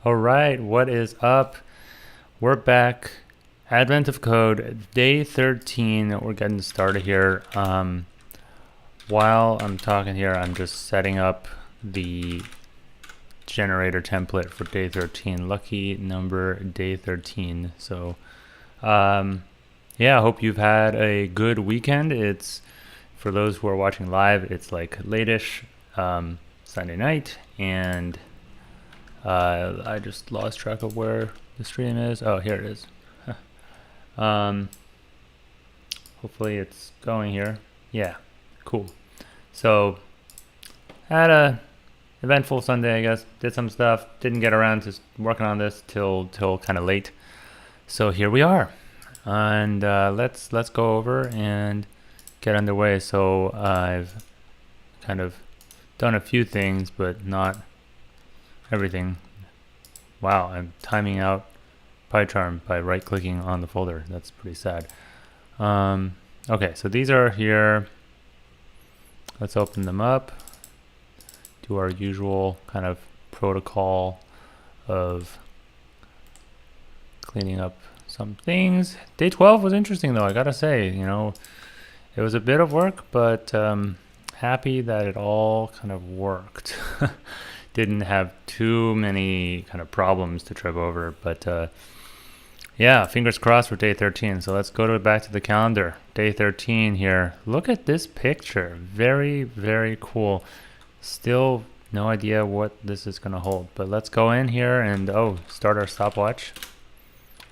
All right, what is up? We're back. Advent of Code, day 13. We're getting started here. While I'm talking here, I'm just setting up the generator template for day 13. Lucky number day 13. So, yeah, I hope you've had a good weekend. It's for those who are watching live, it's like late-ish Sunday night, and I just lost track of where the stream is. Oh, here it is. Hopefully it's going here. Yeah, cool. So, had a eventful Sunday, I guess. Did some stuff. Didn't get around to working on this till kind of late. So here we are, and let's go over and get underway. So I've kind of done a few things, but not everything. Wow, I'm timing out PyCharm by right-clicking on the folder. That's pretty sad. Okay, so these are here. Let's open them up. Do our usual kind of protocol of cleaning up some things. Day 12 was interesting, though, I gotta say. You know, it was a bit of work, but happy that it all kind of worked. Didn't have too many kind of problems to trip over, but yeah, fingers crossed for day 13. So let's go back to the calendar. Day 13 here. Look at this picture. Very, very cool. Still no idea what this is going to hold, but let's go in here and start our stopwatch.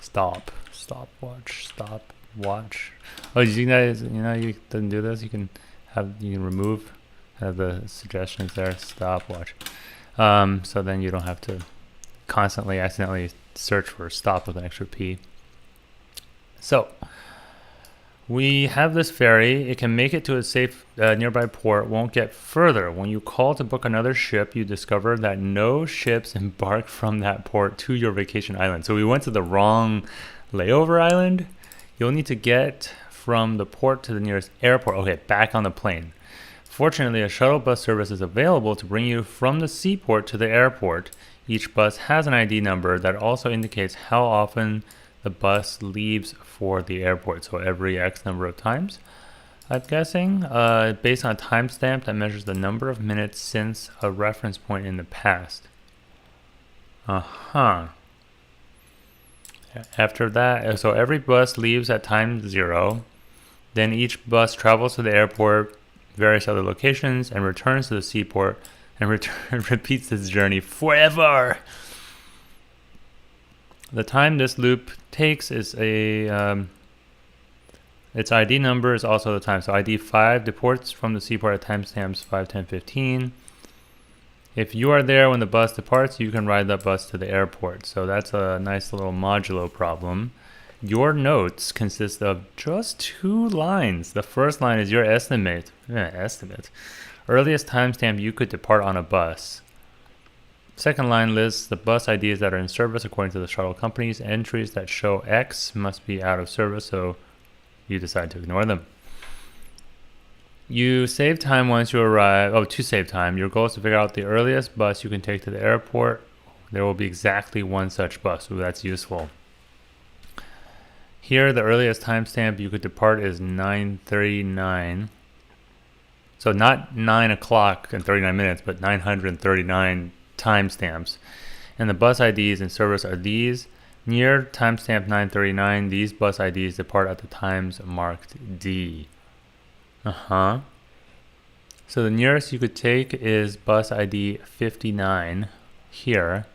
Stopwatch. Oh, you guys, you can do this. You can remove the suggestions there. Stopwatch. So then you don't have to constantly accidentally search for stop with an extra P. So we have this ferry. It can make it to a safe nearby port, won't get further. When you call to book another ship, you discover that no ships embark from that port to your vacation island. So we went to the wrong layover island. You'll need to get from the port to the nearest airport. Okay, back on the plane. Fortunately, a shuttle bus service is available to bring you from the seaport to the airport. Each bus has an ID number that also indicates how often the bus leaves for the airport. So every X number of times, I'm guessing, based on a timestamp that measures the number of minutes since a reference point in the past. After that, so every bus leaves at time 0. Then each bus travels to the airport, various other locations, and returns to the seaport and repeats this journey forever. The time this loop takes is its ID number is also the time. So ID 5 departs from the seaport at timestamps 5, 10, 15. If you are there when the bus departs, you can ride that bus to the airport. So that's a nice little modulo problem. Your notes consist of just 2 lines. The first line is your estimate. Earliest timestamp you could depart on a bus. Second line lists the bus IDs that are in service according to the shuttle companies. Entries that show X must be out of service, so you decide to ignore them. You save time once you arrive. To save time, your goal is to figure out the earliest bus you can take to the airport. There will be exactly one such bus, so that's useful. Here, the earliest timestamp you could depart is 9:39. So not 9 o'clock and 39 minutes, but 939 timestamps. And the bus IDs in service are these. Near timestamp 9:39, these bus IDs depart at the times marked D. So the nearest you could take is bus ID 59 here.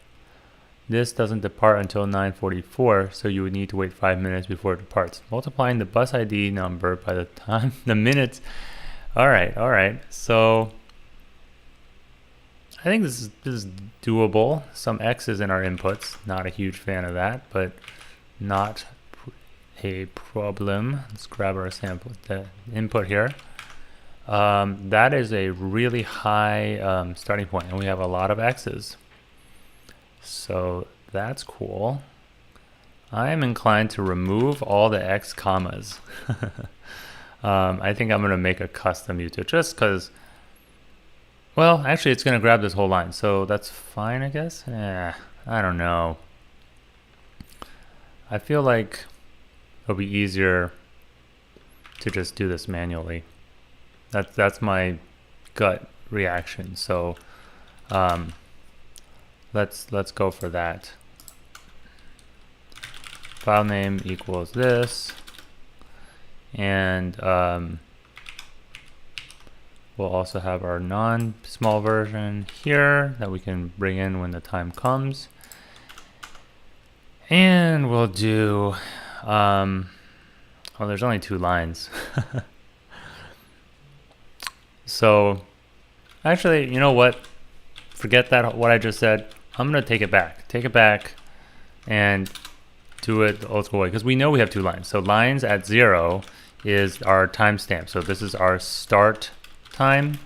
This doesn't depart until 9:44, so you would need to wait 5 minutes before it departs. Multiplying the bus ID number by the time, the minutes. All right. So I think this is doable. Some X's in our inputs. Not a huge fan of that, but not a problem. Let's grab our sample, the input here. That is a really high starting point, and we have a lot of X's. So that's cool. I am inclined to remove all the X commas. I think I'm going to make a custom util just because Well, actually, it's going to grab this whole line, so that's fine, I guess. I don't know. I feel like it'll be easier to just do this manually. That's my gut reaction. So let's go for that. File name equals this, and we'll also have our non-small version here that we can bring in when the time comes. And we'll do, well, there's only 2 lines. So actually, you know what? Forget that, what I just said. I'm going to take it back and do it the old school way, because we know we have 2 lines. So lines at 0 is our timestamp. So this is our start time,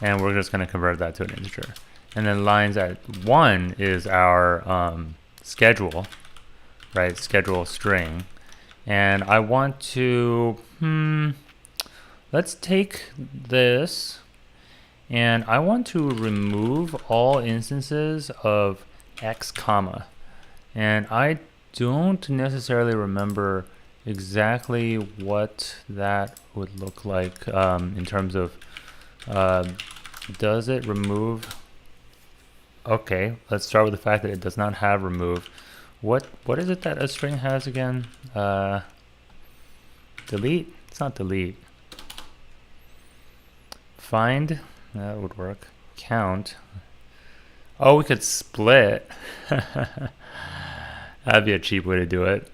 and we're just going to convert that to an integer. And then lines at 1 is our schedule, right? Schedule string. And I want to, let's take this, and I want to remove all instances of x comma. And I don't necessarily remember exactly what that would look like in terms of, does it remove? Okay, let's start with the fact that it does not have remove. What is it that a string has again? Delete? It's not delete. Find, that would work. Count. Oh, we could split. That'd be a cheap way to do it.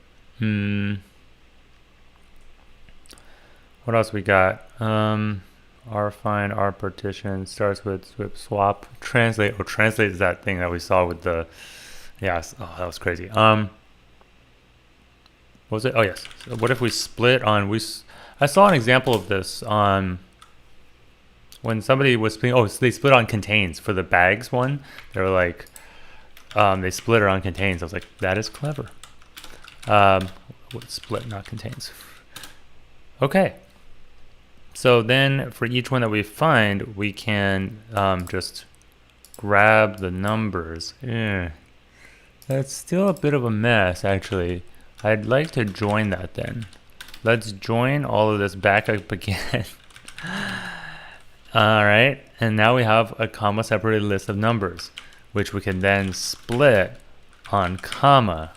What else we got? R find, R partition, starts with swap, translate. Oh, translate is that thing that we saw with the, yes, oh, that was crazy. What was it? Oh, yes. So what if we split on, I saw an example of this on, when somebody was splitting, oh, so they split on contains for the bags one. They were like, they split it on contains. I was like, that is clever. Split, not contains. Okay. So then for each one that we find, we can just grab the numbers. That's still a bit of a mess, actually. I'd like to join that then. Let's join all of this back up again. All right, and now we have a comma separated list of numbers, which we can then split on comma.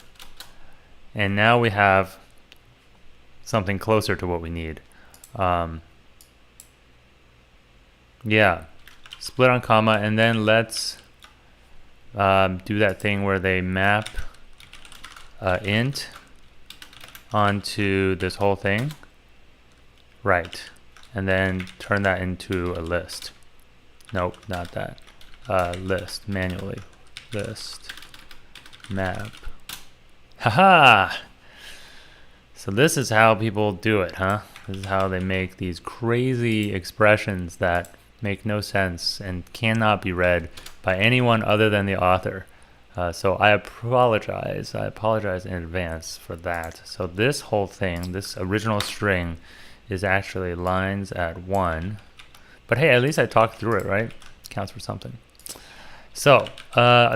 And now we have something closer to what we need. Yeah, split on comma, and then let's do that thing where they map int onto this whole thing. Right. And then turn that into a list. Nope, not that. List, manually. List, map. Haha! So this is how people do it, huh? This is how they make these crazy expressions that make no sense and cannot be read by anyone other than the author. So I apologize. I apologize in advance for that. So this whole thing, this original string, is actually lines at 1. But hey, at least I talked through it, right? Counts for something. So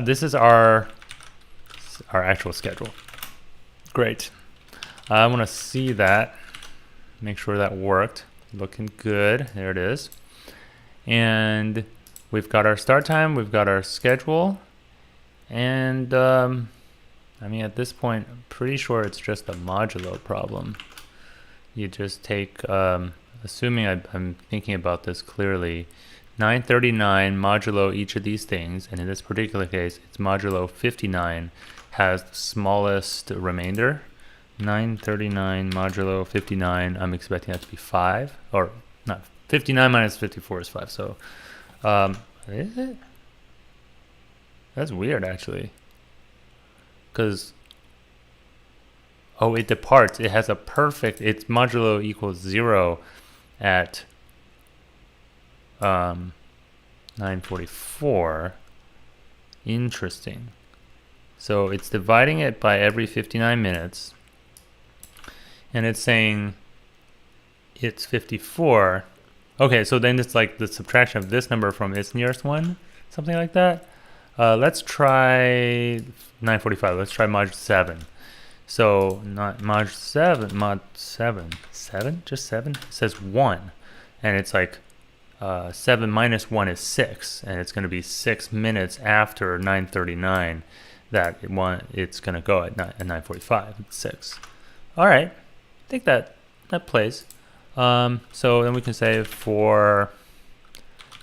this is our actual schedule. Great. I want to see that. Make sure that worked. Looking good. There it is. And we've got our start time. We've got our schedule. And I mean, at this point, I'm pretty sure it's just a modulo problem. You just take, assuming I'm thinking about this clearly, 939 modulo each of these things, and in this particular case, it's modulo 59 has the smallest remainder. 939 modulo 59, I'm expecting that to be 5, or not, 59 minus 54 is 5, so, is it? That's weird, actually, because, oh, it departs. It has a perfect, its modulo equals 0 at 944. Interesting. So it's dividing it by every 59 minutes. And it's saying it's 54 Okay, so then it's like the subtraction of this number from its nearest one, something like that. Let's try 945. Let's try mod 7. So not mod 7, mod 7. 7? Just 7? It says 1. And it's like 7 minus 1 is 6. And it's going to be 6 minutes after 939 that it's going to go at 945. It's 6. All right. I think that plays. So then we can say for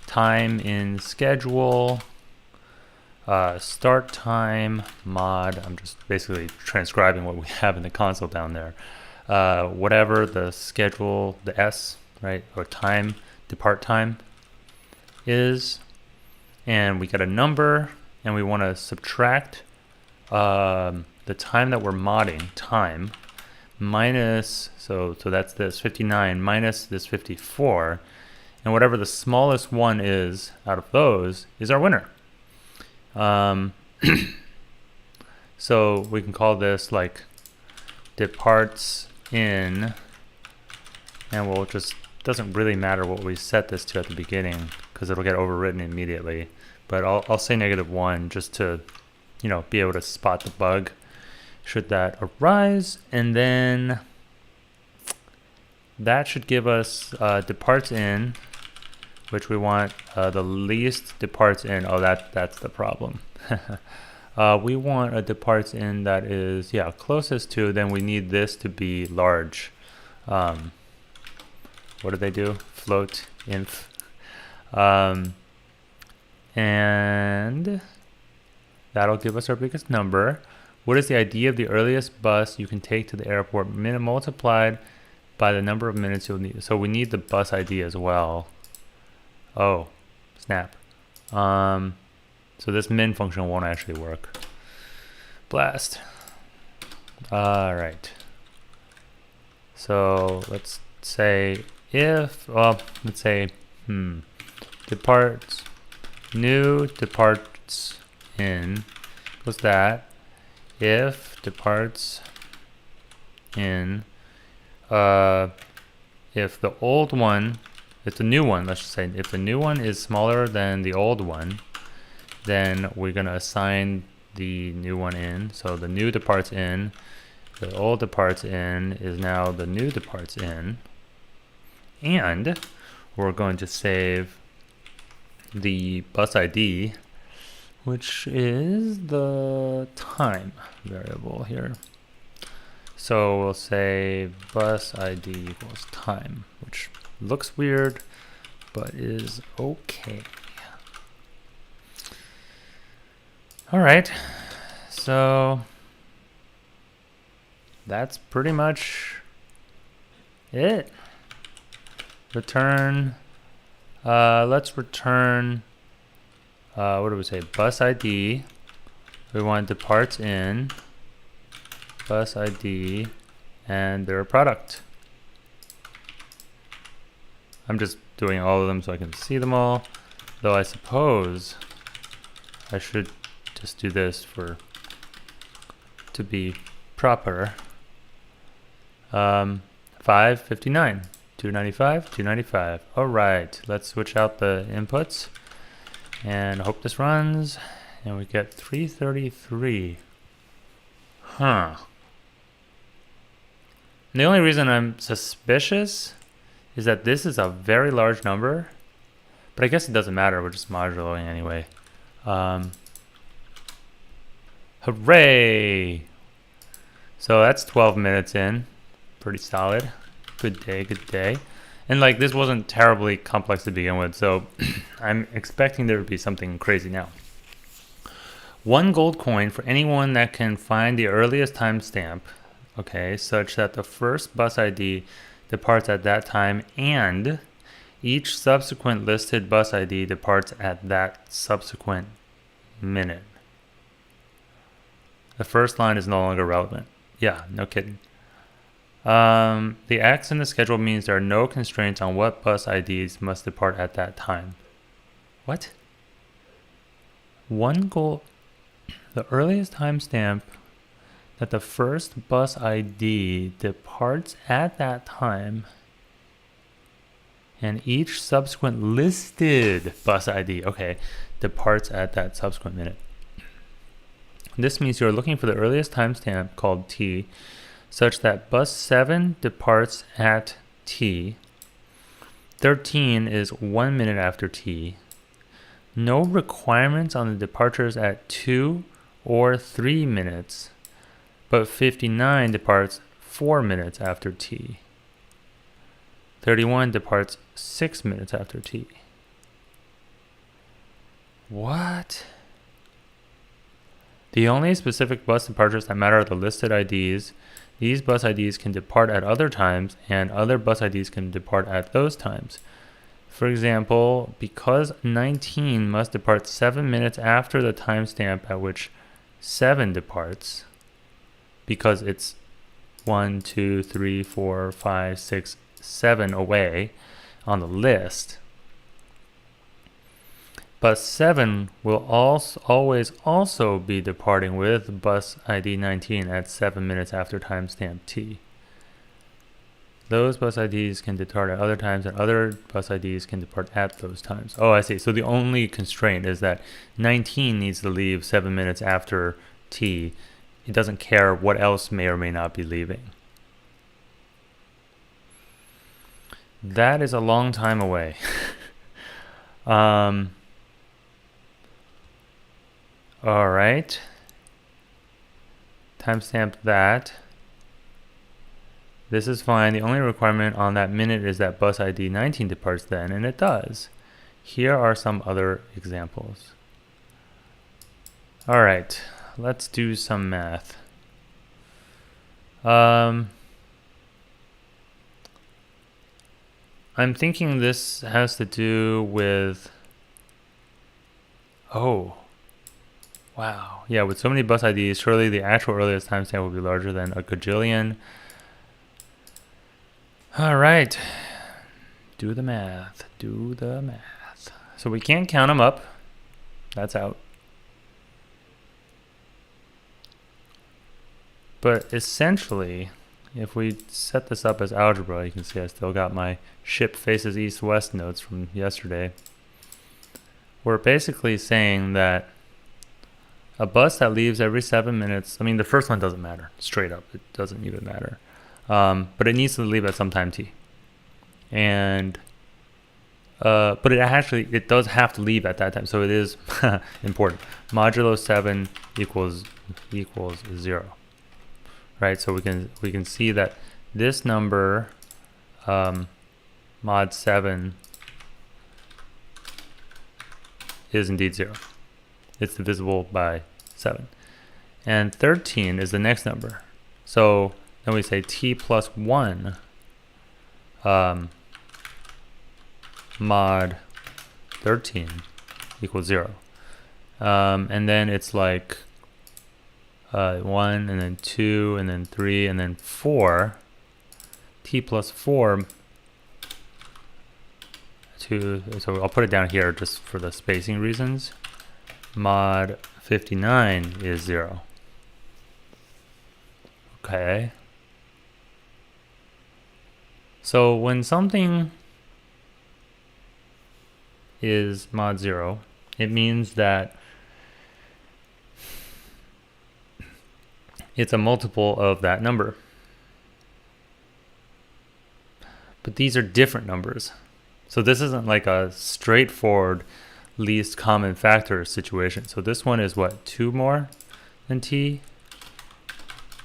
time in schedule, start time mod. I'm just basically transcribing what we have in the console down there. Whatever the schedule, the S, right, or time, depart time is, and we get a number, and we want to subtract the time that we're modding, time, minus, so that's this 59 minus this 54, and whatever the smallest one is out of those is our winner. So we can call this like departs in, and we'll just, doesn't really matter what we set this to at the beginning because it'll get overwritten immediately, but I'll say -1 just to, you know, be able to spot the bug should that arise. And then that should give us departs in, which we want the least departs in. Oh, that's the problem. We want a departs in that is, yeah, closest to, then we need this to be large. What do they do? Float inf. And that'll give us our biggest number. What is the ID of the earliest bus you can take to the airport multiplied by the number of minutes you'll need? So we need the bus ID as well. Oh, snap. So this min function won't actually work. Blast. All right. So let's say if, well, let's say, departs, new departs in, what's that? If departs in, if the old one, if the new one, let's just say, if the new one is smaller than the old one, then we're going to assign the new one in. So the new departs in, the old departs in is now the new departs in. And we're going to save the bus ID, which is the time variable here. So we'll say bus ID equals time, which looks weird, but is okay. All right, so that's pretty much it. Return, let's return, what do we say? Bus ID. We want departs in, bus ID, and their product. I'm just doing all of them so I can see them all, though I suppose I should just do this to be proper. 559, 295, 295. All right, let's switch out the inputs and hope this runs, and we get 333. Huh. And the only reason I'm suspicious is that this is a very large number, but I guess it doesn't matter, we're just moduloing anyway. Hooray! So that's 12 minutes in. Pretty solid. Good day, good day. And like, this wasn't terribly complex to begin with, so I'm expecting there to be something crazy now. 1 gold coin for anyone that can find the earliest timestamp, okay, such that the first bus ID departs at that time and each subsequent listed bus ID departs at that subsequent minute. The first line is no longer relevant. Yeah, no kidding. The X in the schedule means there are no constraints on what bus IDs must depart at that time. What? 1 gold. The earliest timestamp that the first bus ID departs at that time and each subsequent listed bus ID, okay, departs at that subsequent minute. This means you're looking for the earliest timestamp called T, such that bus 7 departs at T. 13 is 1 minute after T. No requirements on the departures at 2 or 3 minutes, but 59 departs 4 minutes after T. 31 departs 6 minutes after T. What? The only specific bus departures that matter are the listed IDs. These bus IDs can depart at other times, and other bus IDs can depart at those times. For example, because 19 must depart 7 minutes after the timestamp at which 7 departs, because it's 1, 2, 3, 4, 5, 6, 7 away on the list, bus 7 will always also be departing with bus ID 19 at 7 minutes after timestamp T. Those bus IDs can depart at other times, and other bus IDs can depart at those times. Oh, I see. So the only constraint is that 19 needs to leave 7 minutes after T. It doesn't care what else may or may not be leaving. That is a long time away. All right. Timestamp that. This is fine. The only requirement on that minute is that bus ID 19 departs then, and it does. Here are some other examples. All right, let's do some math. I'm thinking this has to do with, oh, wow. Yeah, with so many bus IDs, surely the actual earliest timestamp will be larger than a gajillion. All right, do the math, do the math. So we can't count them up. That's out. But essentially, if we set this up as algebra, you can see I still got my ship faces east-west notes from yesterday. We're basically saying that a bus that leaves every 7 minutes, I mean, the first one doesn't matter, straight up, it doesn't even matter. But it needs to leave at some time T. And, but it does have to leave at that time, so it is important. Modulo 7 equals 0. Right, so we can see that this number, mod 7, is indeed 0. It's divisible by 7. And 13 is the next number. So then we say t plus 1 mod 13 equals 0. And then it's like 1, and then 2, and then 3, and then 4. T plus 4 so I'll put it down here just for the spacing reasons. Mod 59 is 0. Okay. So when something is mod 0, it means that it's a multiple of that number. But these are different numbers. So this isn't like a straightforward least common factor situation. So this one is what, 2 more than t?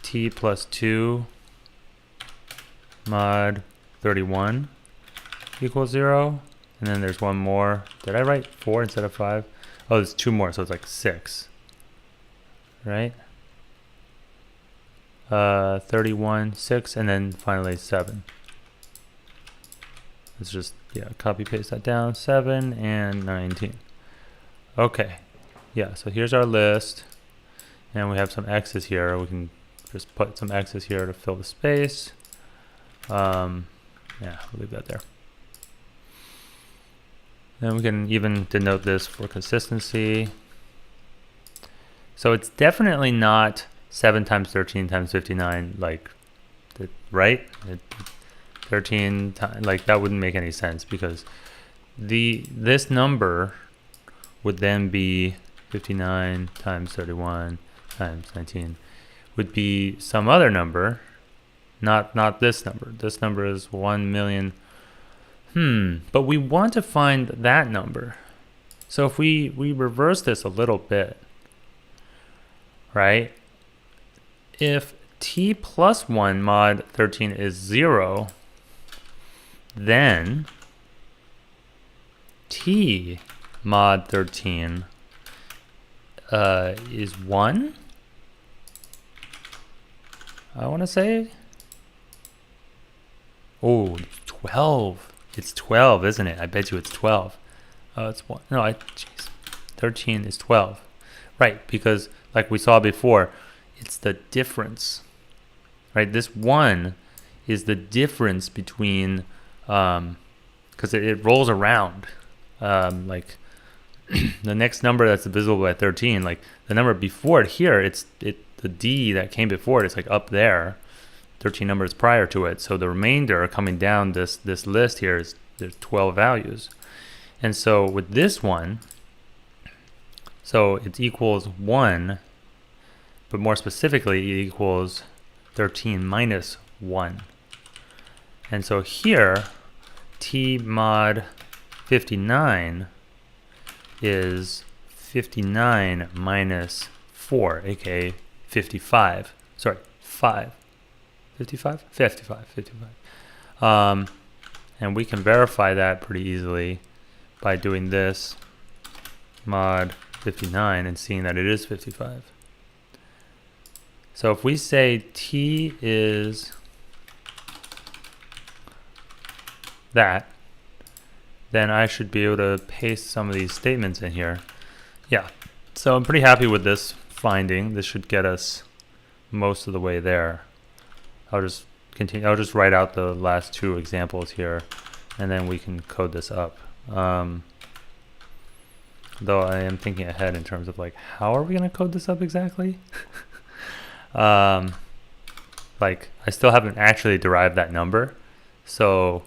T plus 2 mod 31 equals 0. And then there's one more. Did I write 4 instead of 5? Oh, there's 2 more, so it's like 6. Right? 31, 6, and then finally 7. Let's just, copy paste that down. 7 and 19. Okay. Yeah, so here's our list. And we have some x's here. We can just put some x's here to fill the space. Yeah, we'll leave that there. Then we can even denote this for consistency. So it's definitely not 7 times 13 times 59, like, right? 13 times, like that wouldn't make any sense, because this number would then be 59 times 31 times 19 would be some other number, not this number. This number is 1 million. But we want to find that number. So if we reverse this a little bit, right? If t plus 1 mod 13 is 0, then t mod 13 is 1, I want to say. Oh, 12. It's 12, isn't it? I bet you it's 12. It's 1. No, jeez. 13 is 12. Right, because like we saw before, it's the difference. Right, this 1 is the difference between, because it rolls around. Like the next number that's divisible by 13, like the number before it here, the d that came before it is like up there. 13 numbers prior to it, so the remainder coming down this list here is there's 12 values. And so with this one, so it equals 1, but more specifically it equals 13 minus 1. And so here t mod 59 is 59 minus 4, aka 55. Sorry, 5. 55? 55. And we can verify that pretty easily by doing this mod 59 and seeing that it is 55. So if we say t is that, then I should be able to paste some of these statements in here. Yeah, so I'm pretty happy with this finding. This should get us most of the way there. I'll just continue. I'll just write out the last two examples here, and then we can code this up. Though I am thinking ahead in terms of like, how are we going to code this up exactly? Like I still haven't actually derived that number, so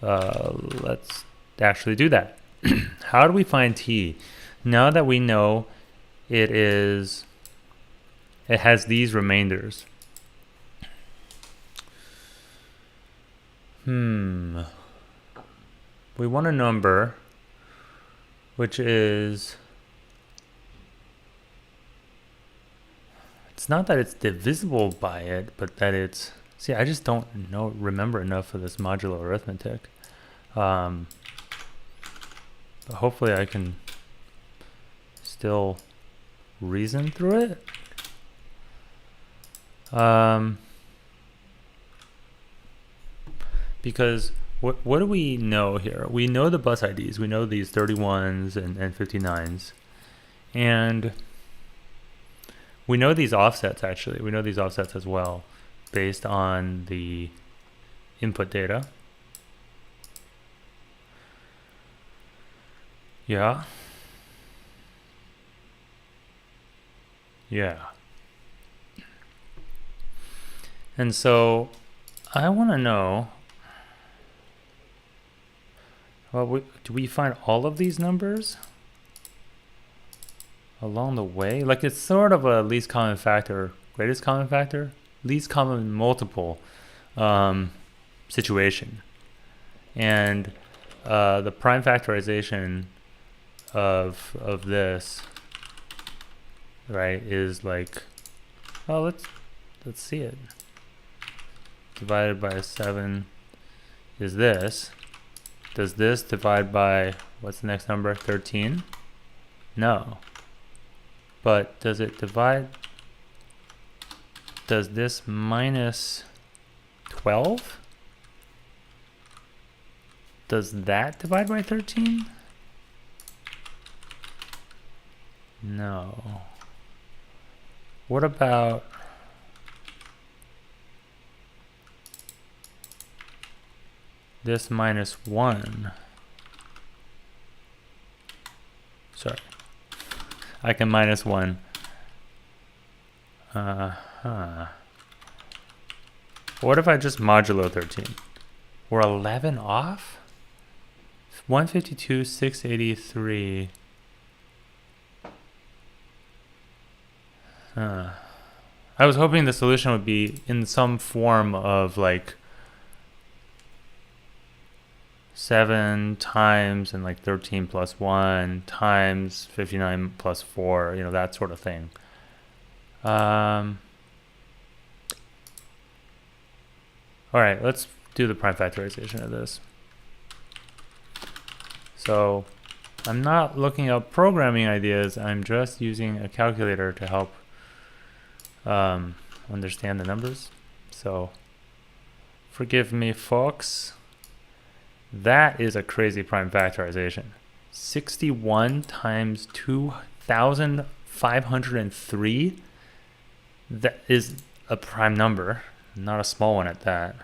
let's actually do that. How do we find t? Now that we know it has these remainders. We want a number which is, it's not that it's divisible by it, but that it's, see, I just don't remember enough of this modular arithmetic. But hopefully I can still reason through it. Because what do we know here? We know the bus IDs. We know these 31s and 59s. And we know these offsets, actually. We know these offsets as well based on the input data. Yeah. Yeah. And so I want to know, well, do we find all of these numbers along the way? Like it's sort of a least common factor, greatest common factor, least common multiple situation. And the prime factorization of this, right, is like, well, let's see it. Divided by 7 is this. Does this divide by, what's the next number, 13? No. But does it divide, does this minus 12? Does that divide by 13? No. What about this minus 1? Sorry. I can minus 1. What if I just modulo 13? We're 11 off? 152, 683. I was hoping the solution would be in some form of like 7 times and like 13 plus 1 times 59 plus 4, you know, that sort of thing. All right, let's do the prime factorization of this. So I'm not looking up programming ideas. I'm just using a calculator to help understand the numbers. So forgive me, folks. That is a crazy prime factorization. 61 times 2,503. That is a prime number, not a small one at that.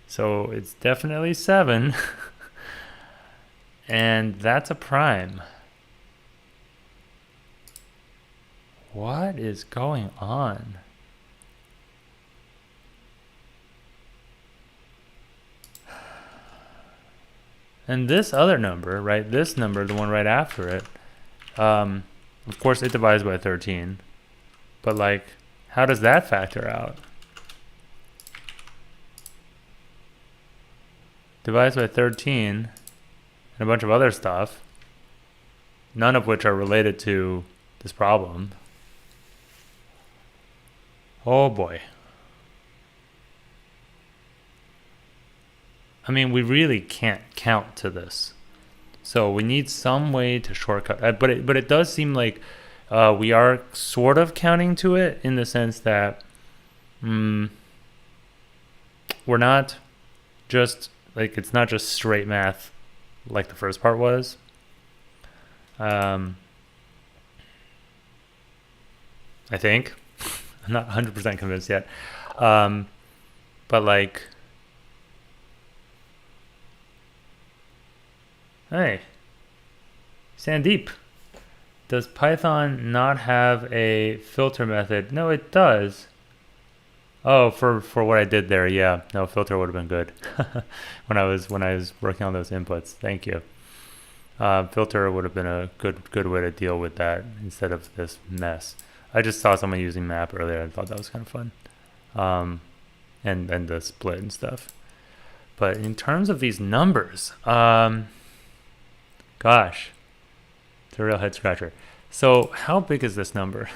So it's definitely 7. And that's a prime. What is going on? And this other number, right? This number, the one right after it, of course it divides by 13. But like, how does that factor out? Divides by 13 and a bunch of other stuff, none of which are related to this problem. Oh boy. I mean, we really can't count to this. So we need some way to shortcut. But it does seem like we are sort of counting to it in the sense that we're not just, like, it's not just straight math like the first part was. I think. I'm not 100% convinced yet. But like, hey, Sandeep, does Python not have a filter method? No, it does. Oh, for what I did there, yeah. No, filter would have been good when I was working on those inputs. Thank you. Filter would have been a good way to deal with that instead of this mess. I just saw someone using map earlier and thought that was kind of fun, and the split and stuff. But in terms of these numbers, gosh, it's a real head scratcher. So how big is this number?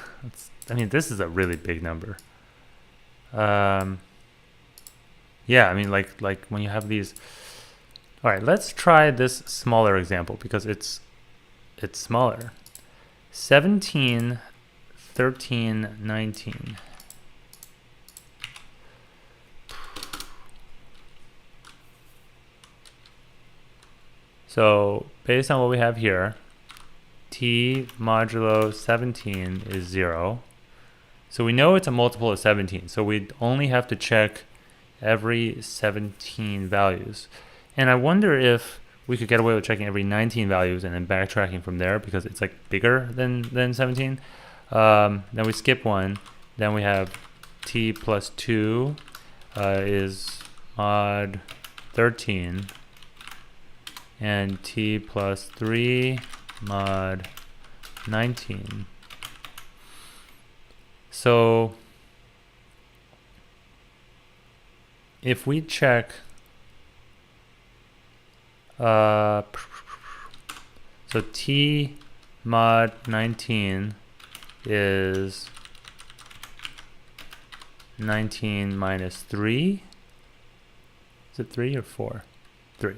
I mean, this is a really big number. Yeah, I mean, like when you have these. All right, let's try this smaller example because it's smaller. 17, 13, 19. So based on what we have here, t modulo 17 is 0. So we know it's a multiple of 17. So we only have to check every 17 values. And I wonder if we could get away with checking every 19 values and then backtracking from there because it's like bigger than 17. Then we skip one. Then we have t plus 2 is mod 13. And t plus 3 mod 19. So if we check so t mod 19 is 19 minus 3. Is it 3 or 4? 3.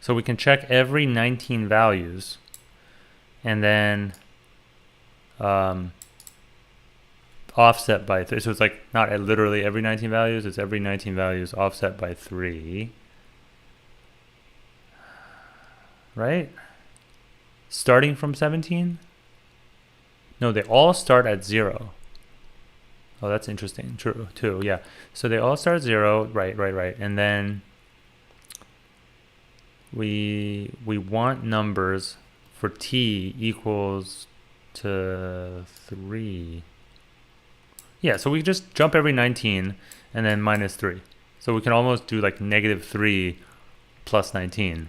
So we can check every 19 values and then offset by 3. So it's like not literally every 19 values, it's every 19 values offset by 3. Right? Starting from 17? No, they all start at 0. Oh, that's interesting. True, too, yeah. So they all start at 0, right. And then we want numbers for t equals to 3. Yeah, so we just jump every 19 and then minus 3. So we can almost do like -3 plus 19,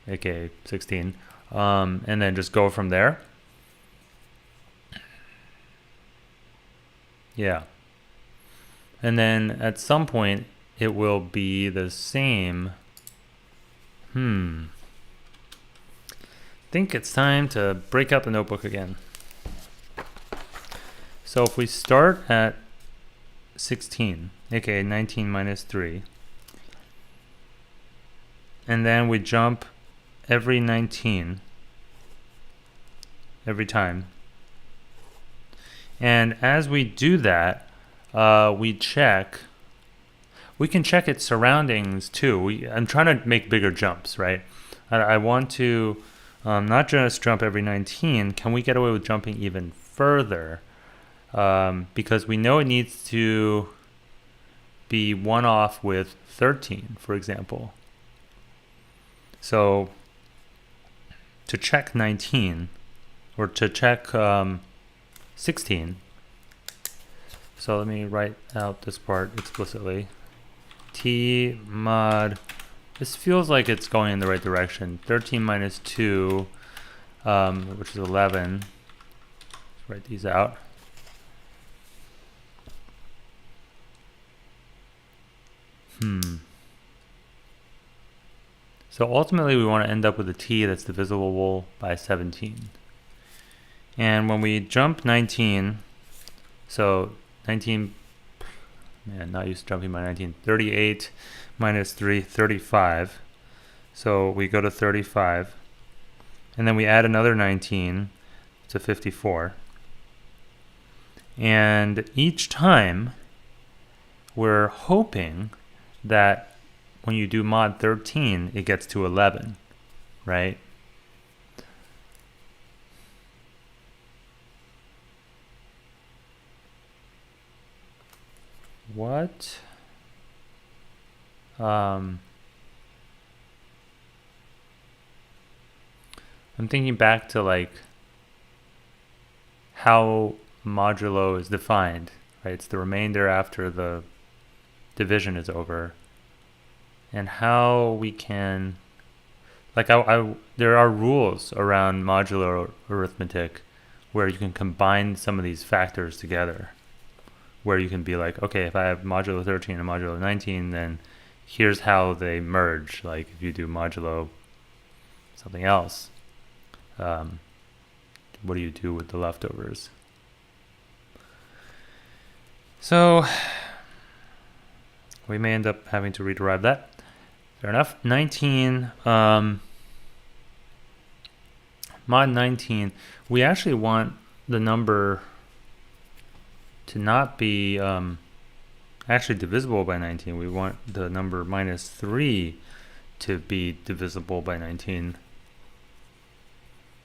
aka 16, and then just go from there. Yeah. And then at some point, it will be the same. I think it's time to break out the notebook again. So if we start at 16, aka 19 minus 3, and then we jump every 19 every time. And as we do that, we can check its surroundings too. I'm trying to make bigger jumps, right? I want to not just jump every 19. Can we get away with jumping even further? Because we know it needs to be one off with 13, for example. So to check 19, or to check 16, so let me write out this part explicitly. T mod, this feels like it's going in the right direction. 13 minus 2, which is 11. Let's write these out. So ultimately we want to end up with a t that's divisible by 17. And when we jump 19, so 19, man, not used to jumping by 19, 38 minus 3, 35. So we go to 35. And then we add another 19 to 54. And each time we're hoping that when you do mod 13, it gets to 11, right? What? I'm thinking back to like how modulo is defined, right? It's the remainder after the division is over, and how we can, like, there are rules around modular arithmetic where you can combine some of these factors together, where you can be like, okay, if I have modulo 13 and modulo 19, then here's how they merge. Like if you do modulo something else, what do you do with the leftovers? So we may end up having to rederive that. Fair enough. 19, mod 19, we actually want the number to not be actually divisible by 19. We want the number minus 3 to be divisible by 19.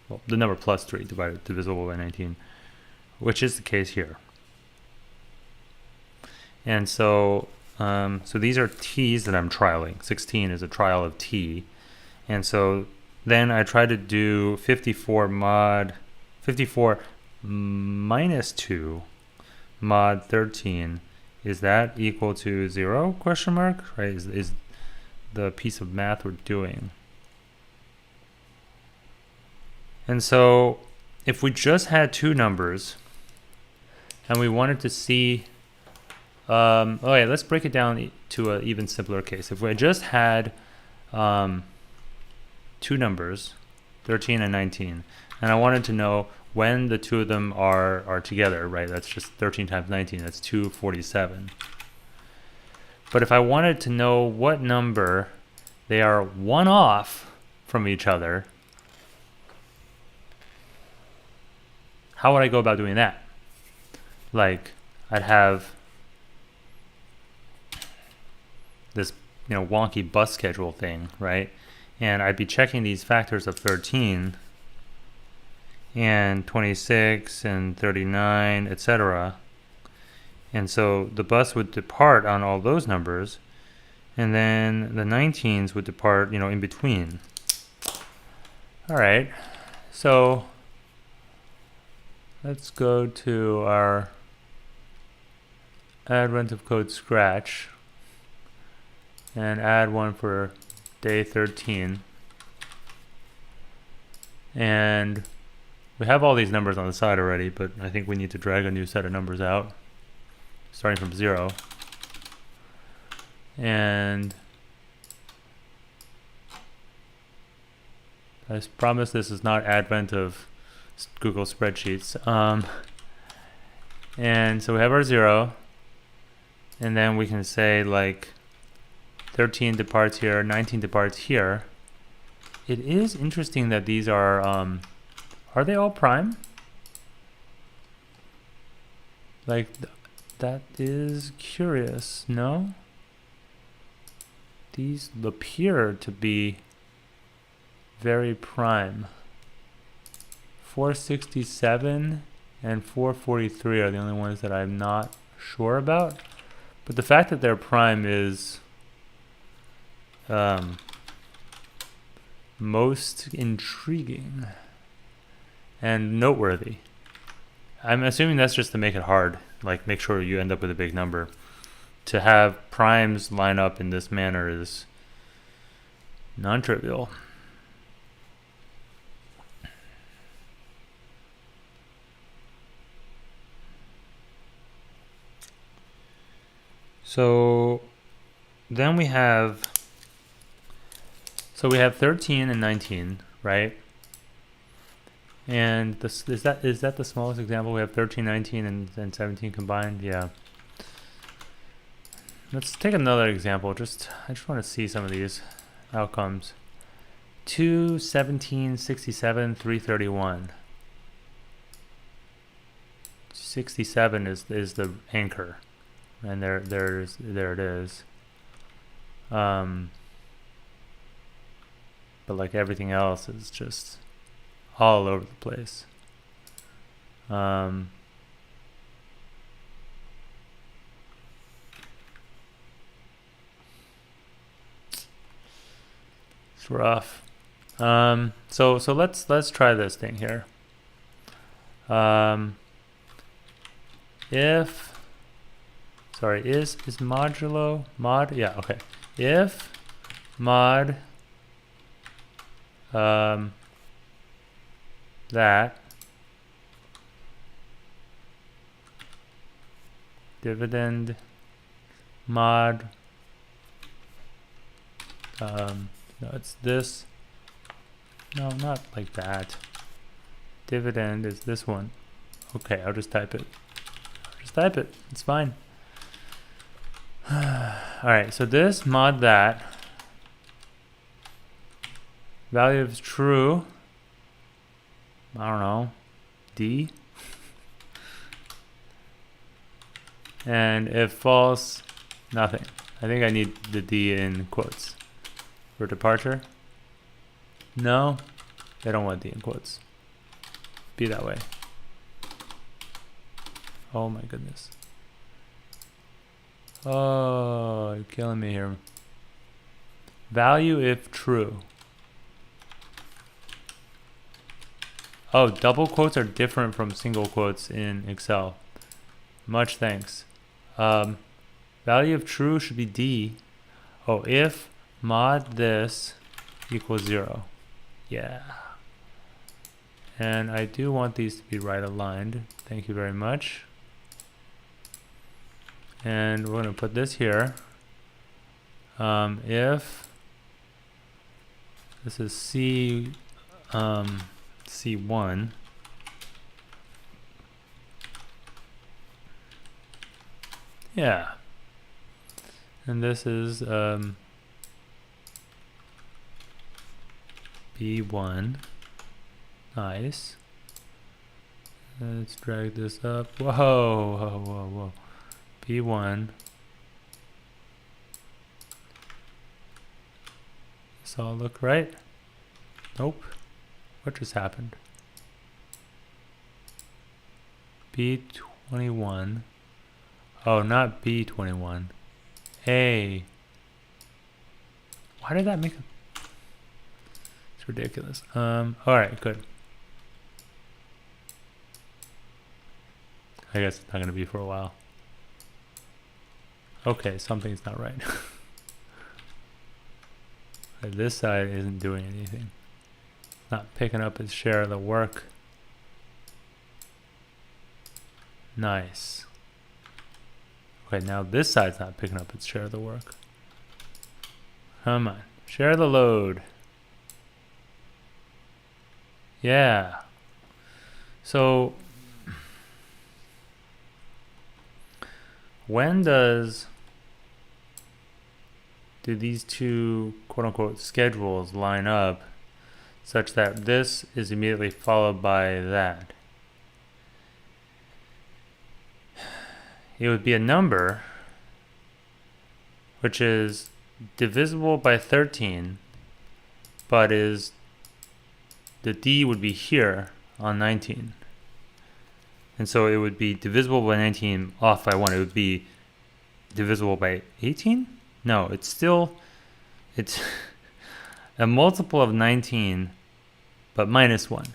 Well, the number plus 3 divisible by 19, which is the case here. And so so these are t's that I'm trialing. 16 is a trial of t. And so then I try to do 54 minus 2 mod 13. Is that equal to 0? Question mark, right? Is the piece of math we're doing. And so if we just had two numbers and we wanted to see, okay, let's break it down to an even simpler case. If we just had two numbers, 13 and 19, and I wanted to know when the two of them are together, right? That's just 13 times 19, that's 247. But if I wanted to know what number they are one off from each other, how would I go about doing that? Like, I'd have this, wonky bus schedule thing, right? And I'd be checking these factors of 13 and 26 and 39, etc. And so the bus would depart on all those numbers, and then the 19s would depart, in between. All right. So let's go to our advent of code scratch and add one for day 13. And we have all these numbers on the side already, but I think we need to drag a new set of numbers out, starting from 0. And I promise this is not advent of Google Spreadsheets. And so we have our 0, and then we can say like 13 departs here, 19 departs here. It is interesting that these are they all prime? Like, that is curious, no? These appear to be very prime. 467 and 443 are the only ones that I'm not sure about. But the fact that they're prime is most intriguing and noteworthy. I'm assuming that's just to make it hard, like make sure you end up with a big number. To have primes line up in this manner is non-trivial. So then we have 13 and 19, right? And this is that the smallest example? We have 13, 19, and 17 combined. Yeah. Let's take another example. I just want to see some of these outcomes. 2, 17, 67, 331. 67 is the anchor, and there it is. But like everything else is just all over the place. It's rough. So let's try this thing here. If is modulo mod, yeah, okay. If mod that dividend mod no, it's this. No, not like that. Dividend is this one. Okay, I'll just type it. It's fine. Alright, so this mod that value is true. I don't know. D. And if false, nothing. I think I need the D in quotes. For departure? No, they don't want D in quotes. Be that way. Oh my goodness. Oh, you're killing me here. Value if true. Oh, double quotes are different from single quotes in Excel. Much thanks. Value of true should be D. Oh, if mod this equals 0. Yeah. And I do want these to be right aligned. Thank you very much. And we're going to put this here. If this is C1, yeah, and this is B1. Nice. Let's drag this up. Whoa. B1. This all look right? Nope. What just happened? B21. Oh, not B21. A. Why did that make a... It's ridiculous. Alright, good. I guess it's not going to be for a while. Okay, something's not right. This side isn't doing anything. Not picking up its share of the work. Nice. Okay, now this side's not picking up its share of the work. Come on, share the load. Yeah. So, when do these two quote-unquote schedules line up such that this is immediately followed by that? It would be a number which is divisible by 13, but is the D would be here on 19. And so it would be divisible by 19 off by 1. It would be divisible by 18? No, it's a multiple of 19, but minus 1.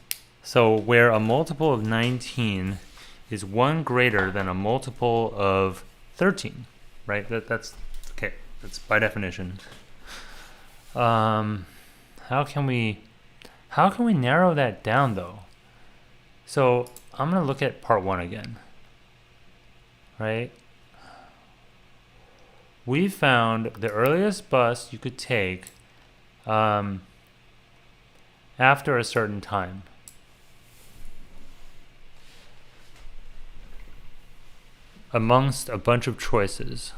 So where a multiple of 19 is 1 greater than a multiple of 13, right? That's okay. That's by definition. How can we narrow that down though? So I'm gonna look at part 1 again, right? We found the earliest bus you could take after a certain time. Amongst a bunch of choices.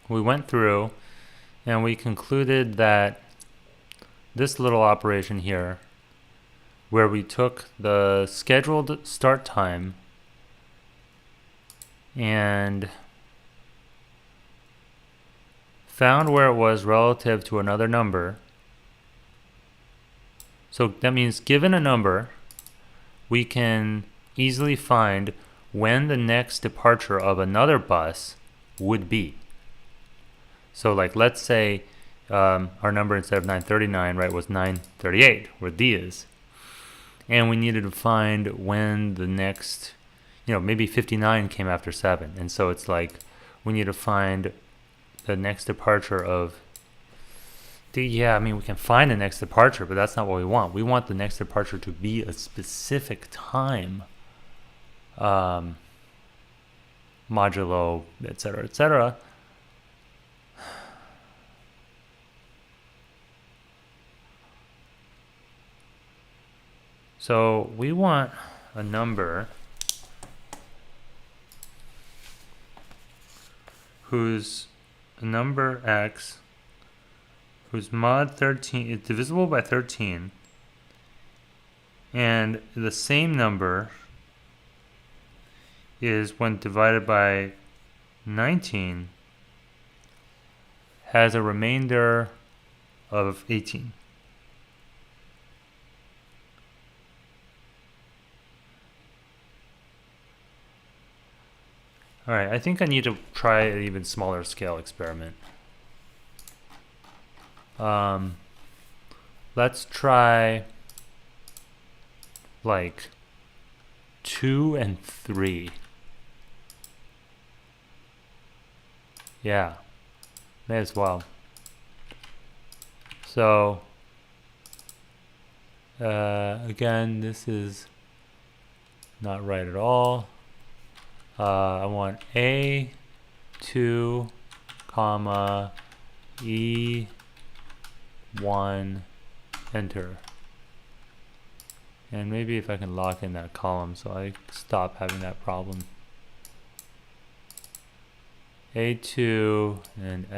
We went through and we concluded that this little operation here, where we took the scheduled start time and found where it was relative to another number. So that means given a number, we can easily find when the next departure of another bus would be. So like let's say our number instead of 939, right, was 938, where D is. And we needed to find when the next, maybe 59 came after 7. And so it's like we need to find the next departure of D. Yeah, I mean, we can find the next departure, but that's not what we want. We want the next departure to be a specific time, modulo, et cetera, et cetera. So we want a number whose number x, whose mod 13 is divisible by 13, and the same number is when divided by 19 has a remainder of 18. All right, I think I need to try an even smaller scale experiment. Let's try like 2 and 3. Yeah, may as well. So again, this is not right at all. I want A2, comma, E1, enter. And maybe if I can lock in that column so I stop having that problem. A2 and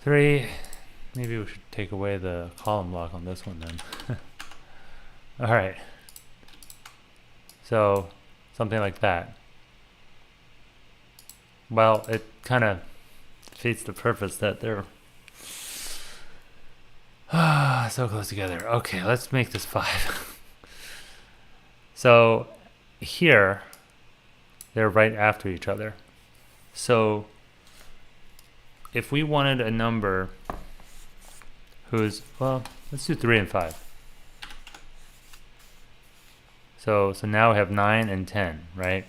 F3. Maybe we should take away the column lock on this one then. All right. So something like that. Well, it kind of defeats the purpose that they're so close together. Okay, let's make this 5. So here, they're right after each other. So if we wanted a number whose, well, let's do 3 and 5. So now we have 9 and 10, right?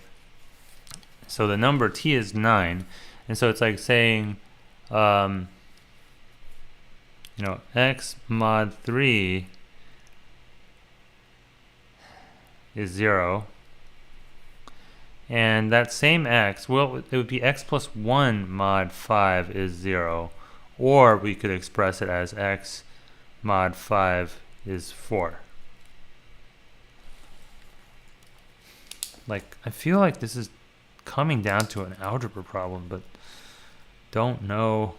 So the number t is 9. And so it's like saying, x mod 3 is 0. And that same x, well, it would be x plus 1 mod 5 is 0. Or we could express it as x mod 5 is 4. Like, I feel like this is coming down to an algebra problem, but don't know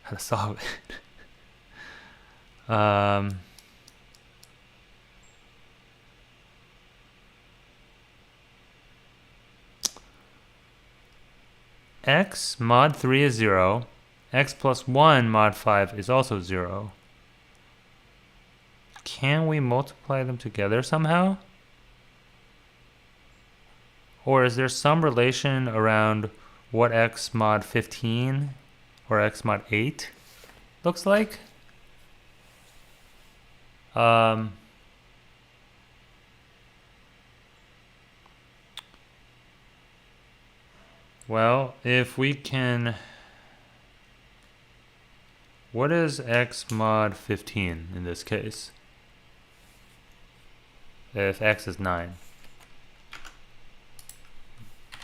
how to solve it. X mod 3 is 0. X plus 1 mod 5 is also 0. Can we multiply them together somehow? Or is there some relation around what x mod 15 or x mod 8 looks like? Well, if we can... What is x mod 15 in this case? If x is 9.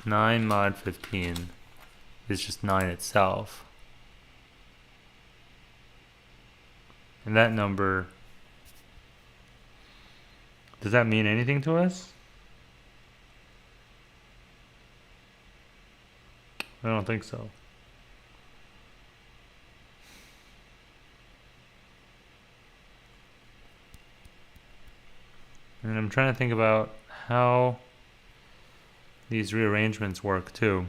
9 mod 15 is just 9 itself. And that number, does that mean anything to us? I don't think so. And I'm trying to think about how these rearrangements work too.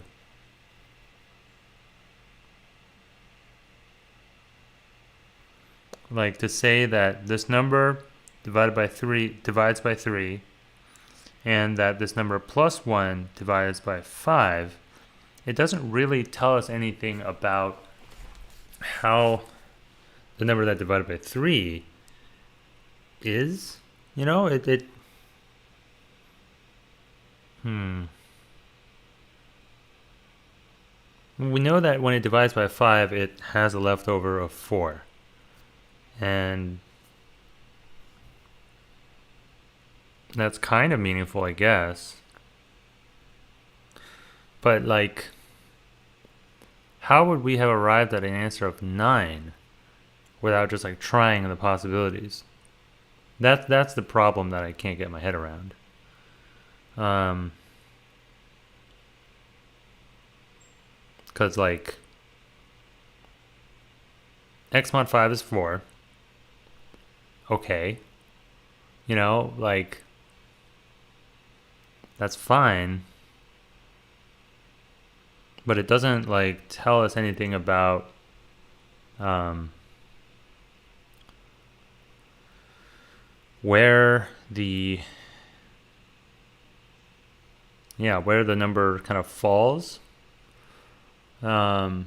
Like to say that this number divided by 3 divides by 3, and that this number plus 1 divides by 5, it doesn't really tell us anything about how the number that divided by 3 is. You know, We know that when it divides by 5, it has a leftover of 4. And that's kind of meaningful, I guess. But, like, how would we have arrived at an answer of 9 without just, like, trying the possibilities? That's the problem that I can't get my head around. Because, like, x mod 5 is 4. Okay. You know, like, that's fine. But it doesn't, like, tell us anything about where the number kind of falls. One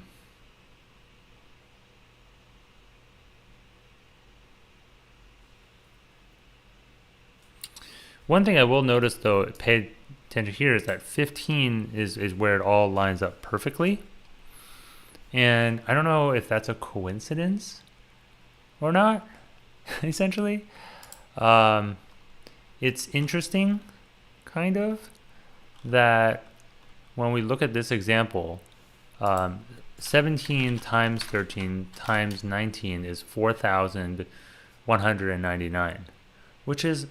thing I will notice, though, pay attention here, is that 15 is where it all lines up perfectly. And I don't know if that's a coincidence or not, essentially. It's interesting, kind of, that when we look at this example, 17 times 13 times 19 is 4,199, which is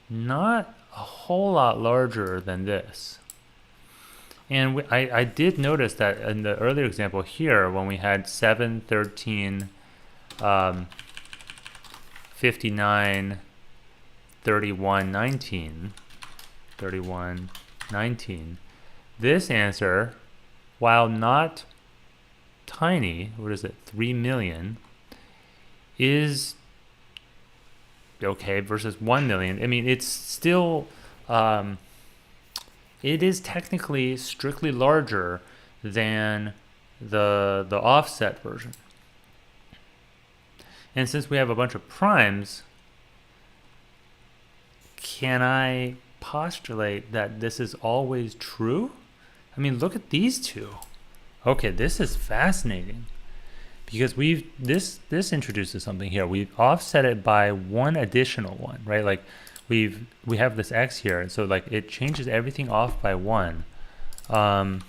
not a whole lot larger than this. And I did notice that in the earlier example here, when we had 7, 13, 59, 31, 19, this answer, while not tiny, what is it, 3 million, is okay versus 1 million. I mean, it's still, it is technically strictly larger than the offset version. And since we have a bunch of primes, can I postulate that this is always true? I mean, look at these two. Okay, this is fascinating because this introduces something here. We've offset it by one additional one, right? Like we have this x here, and so like it changes everything off by one. And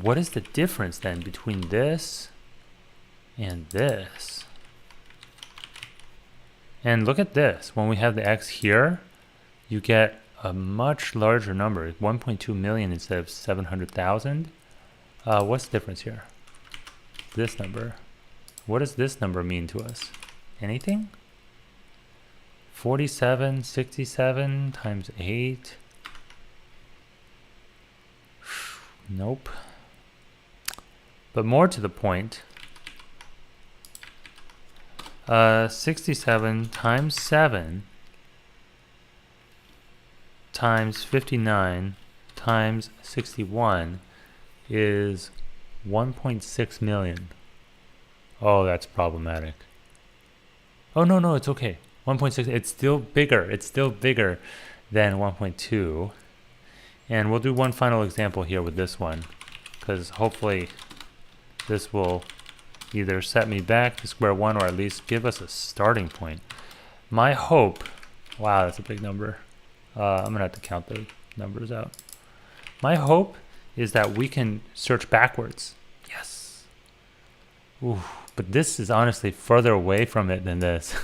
what is the difference then between this and this? And look at this. When we have the x here, you get a much larger number, 1.2 million instead of 700,000. What's the difference here? This number. What does this number mean to us? Anything? 4767 times 8. Nope. But more to the point, 67 times 7 times 59 times 61 is 1.6 million. Oh, that's problematic. Oh, no, it's okay. 1.6, it's still bigger. It's still bigger than 1.2. And we'll do one final example here with this one, because hopefully this will either set me back to square one or at least give us a starting point. My hope, wow, that's a big number. I'm gonna have to count the numbers out. My hope is that we can search backwards. Yes. Ooh, but this is honestly further away from it than this.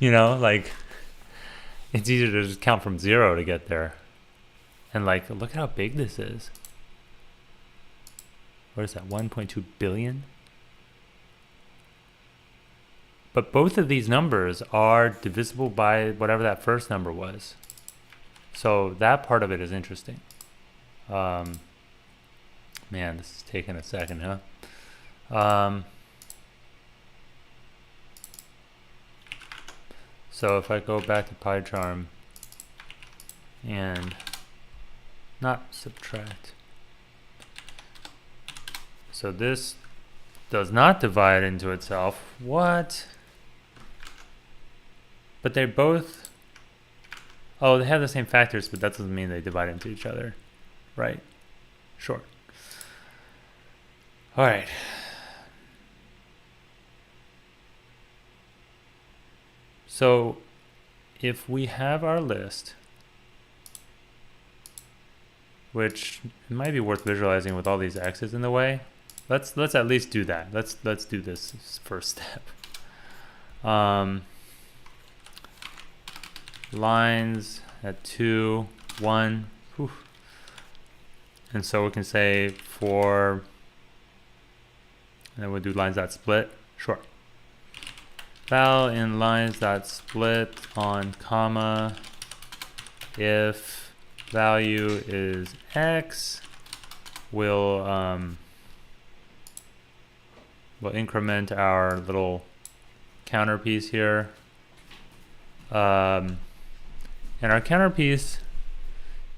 You know, like it's easier to just count from 0 to get there. And like, look at how big this is. What is that, 1.2 billion? But both of these numbers are divisible by whatever that first number was. So that part of it is interesting. Man, this is taking a second, huh? So if I go back to PyCharm and not subtract. So this does not divide into itself. What? But they both, oh, they have the same factors, but that doesn't mean they divide into each other, right? Sure. All right. So if we have our list, which might be worth visualizing with all these x's in the way, let's at least do that. Let's do this first step. Lines at 2, 1, whew. And so we can say for, and then we'll do lines dot split. Sure. Val in lines dot split on comma if value is x, we'll increment our little counter piece here. And our counter piece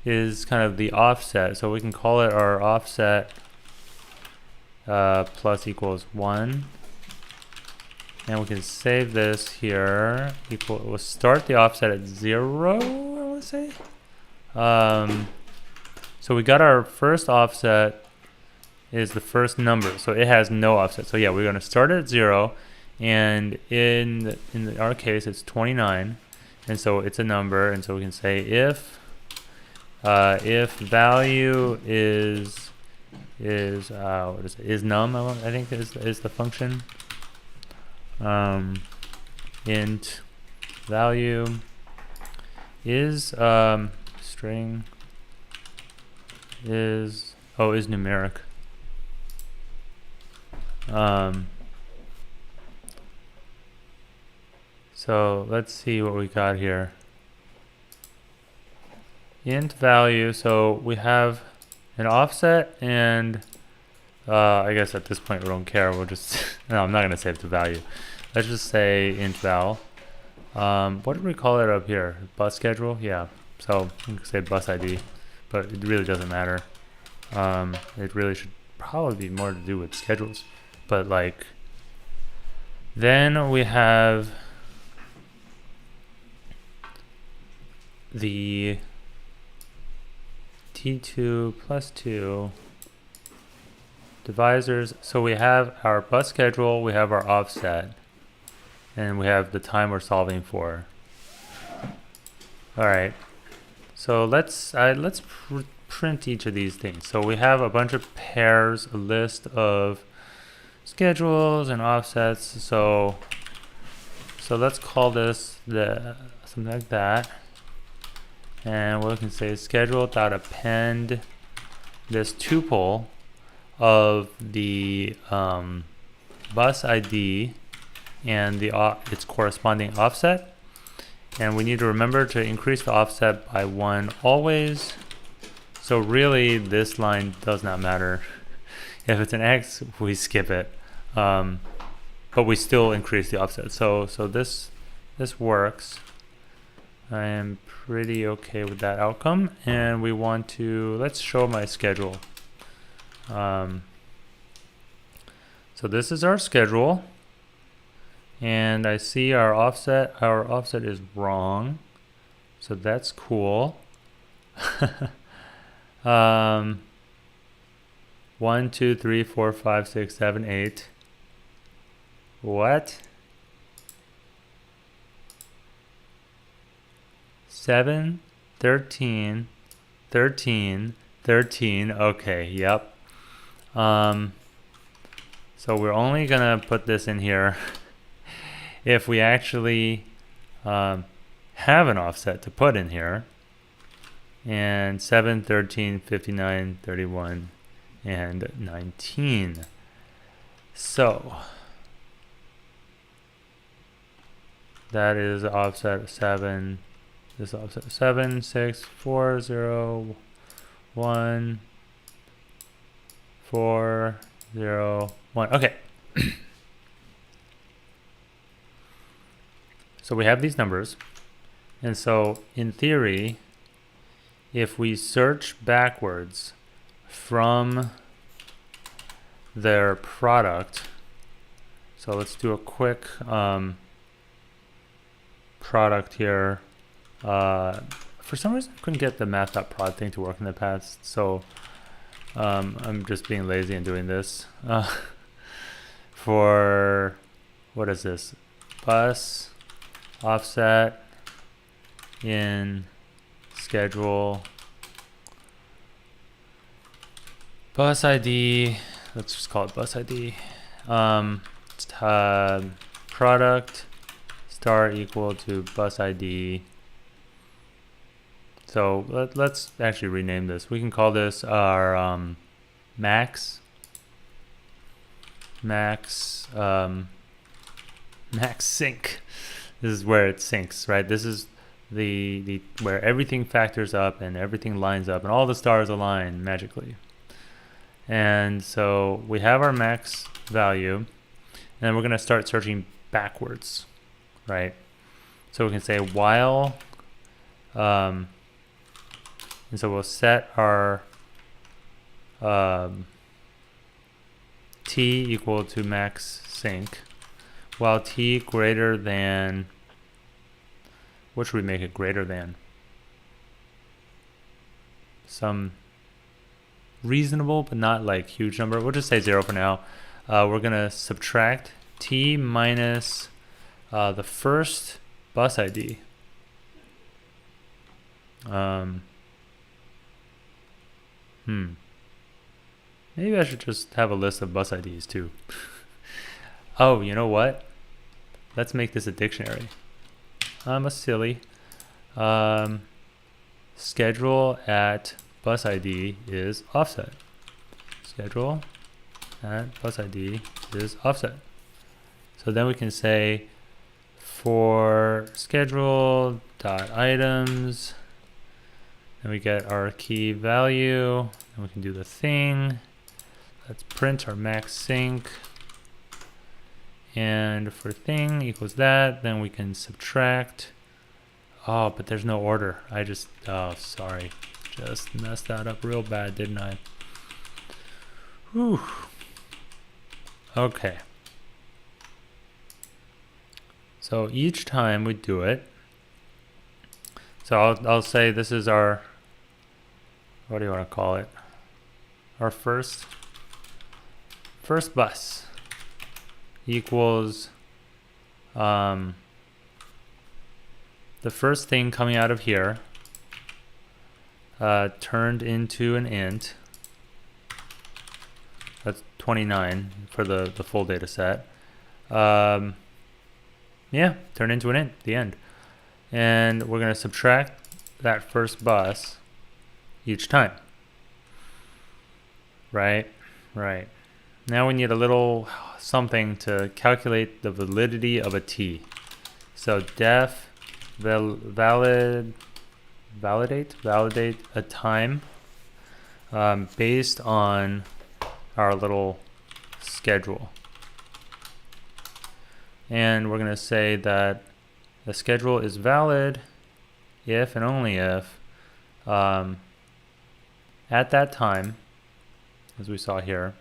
is kind of the offset, so we can call it our offset plus equals 1. And we can save this here. We'll start the offset at 0, I want to say. So we got our first offset is the first number, so it has no offset. So yeah, we're going to start at 0, and in our case it's 29, and so it's a number, and so we can say if value is what is it? Is num, I think is the function. Int value is string is numeric. So let's see what we got here. Int value, so we have an offset, and I guess at this point we don't care. We'll just no, I'm not gonna save the value. Let's just say int val. What did we call it up here? Bus schedule? Yeah. So we can say bus ID, but it really doesn't matter. It really should probably be more to do with schedules. But like, then we have the T2 plus 2 divisors. So we have our bus schedule, we have our offset, and we have the time we're solving for. All right. So let's print each of these things. So we have a bunch of pairs, a list of schedules and offsets. So let's call this something like that. And what we can say is schedule.append this tuple of the bus ID and its corresponding offset. And we need to remember to increase the offset by 1 always. So really, this line does not matter. If it's an X, we skip it. But we still increase the offset. So this works. I am pretty okay with that outcome. And we want to, let's show my schedule. So this is our schedule. And I see our offset is wrong. So that's cool. 1, 2, 3, 4, 5, 6, 7, 8. What? 7, 13, 13, 13. Okay, yep. So we're only gonna put this in here if we actually have an offset to put in here. And 7, 13, 59, 31, and 19. So that is offset 7. This offset 7, 6, 4, 0, 1, 4, 0, 1. Okay. So we have these numbers. And so in theory, if we search backwards from their product, so let's do a quick product here. For some reason I couldn't get the math.prod thing to work in the past, so I'm just being lazy and doing this. For, what is this? Bus offset in schedule bus ID, let's just call it bus ID, product star equal to bus ID. So let's actually rename this. We can call this our max sync. This is where it syncs, right? This is the where everything factors up and everything lines up and all the stars align magically. And so we have our max value, and then we're going to start searching backwards, right? So we can say while, and so we'll set our t equal to max sync, while t greater than, what should we make it greater than? Some reasonable but not like huge number. We'll just say 0 for now. We're gonna subtract t minus the first bus ID. Maybe I should just have a list of bus IDs too. Oh, you know what? Let's make this a dictionary. I'm a silly. Schedule at bus ID is offset. Schedule at bus ID is offset. So then we can say for schedule dot items, and we get our key value, and we can do the thing. Let's print our max sync. And for thing equals that, then we can subtract. Oh, but there's no order. Oh, sorry. Just messed that up real bad, didn't I? Whew. Okay. So each time we do it, So I'll say this is our, what do you want to call it? Our first bus equals the first thing coming out of here turned into an int. That's 29 for the full data set. Yeah, turned into an int, the end. And we're going to subtract that first bus each time. Right. Now we need a little something to calculate the validity of a t. So def validate a time based on our little schedule. And we're going to say that the schedule is valid if and only if at that time, as we saw here,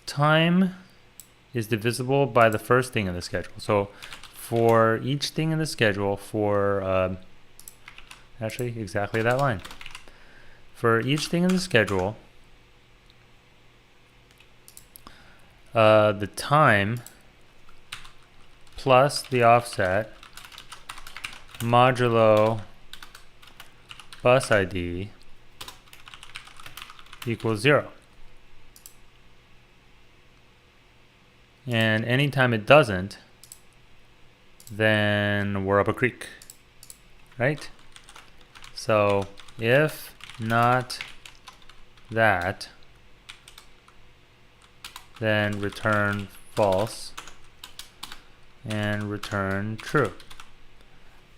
time is divisible by the first thing in the schedule. So for each thing in the schedule, for actually exactly that line, for each thing in the schedule, the time plus the offset modulo bus ID equals 0. And anytime it doesn't, then we're up a creek, right? So if not that, then return false and return true.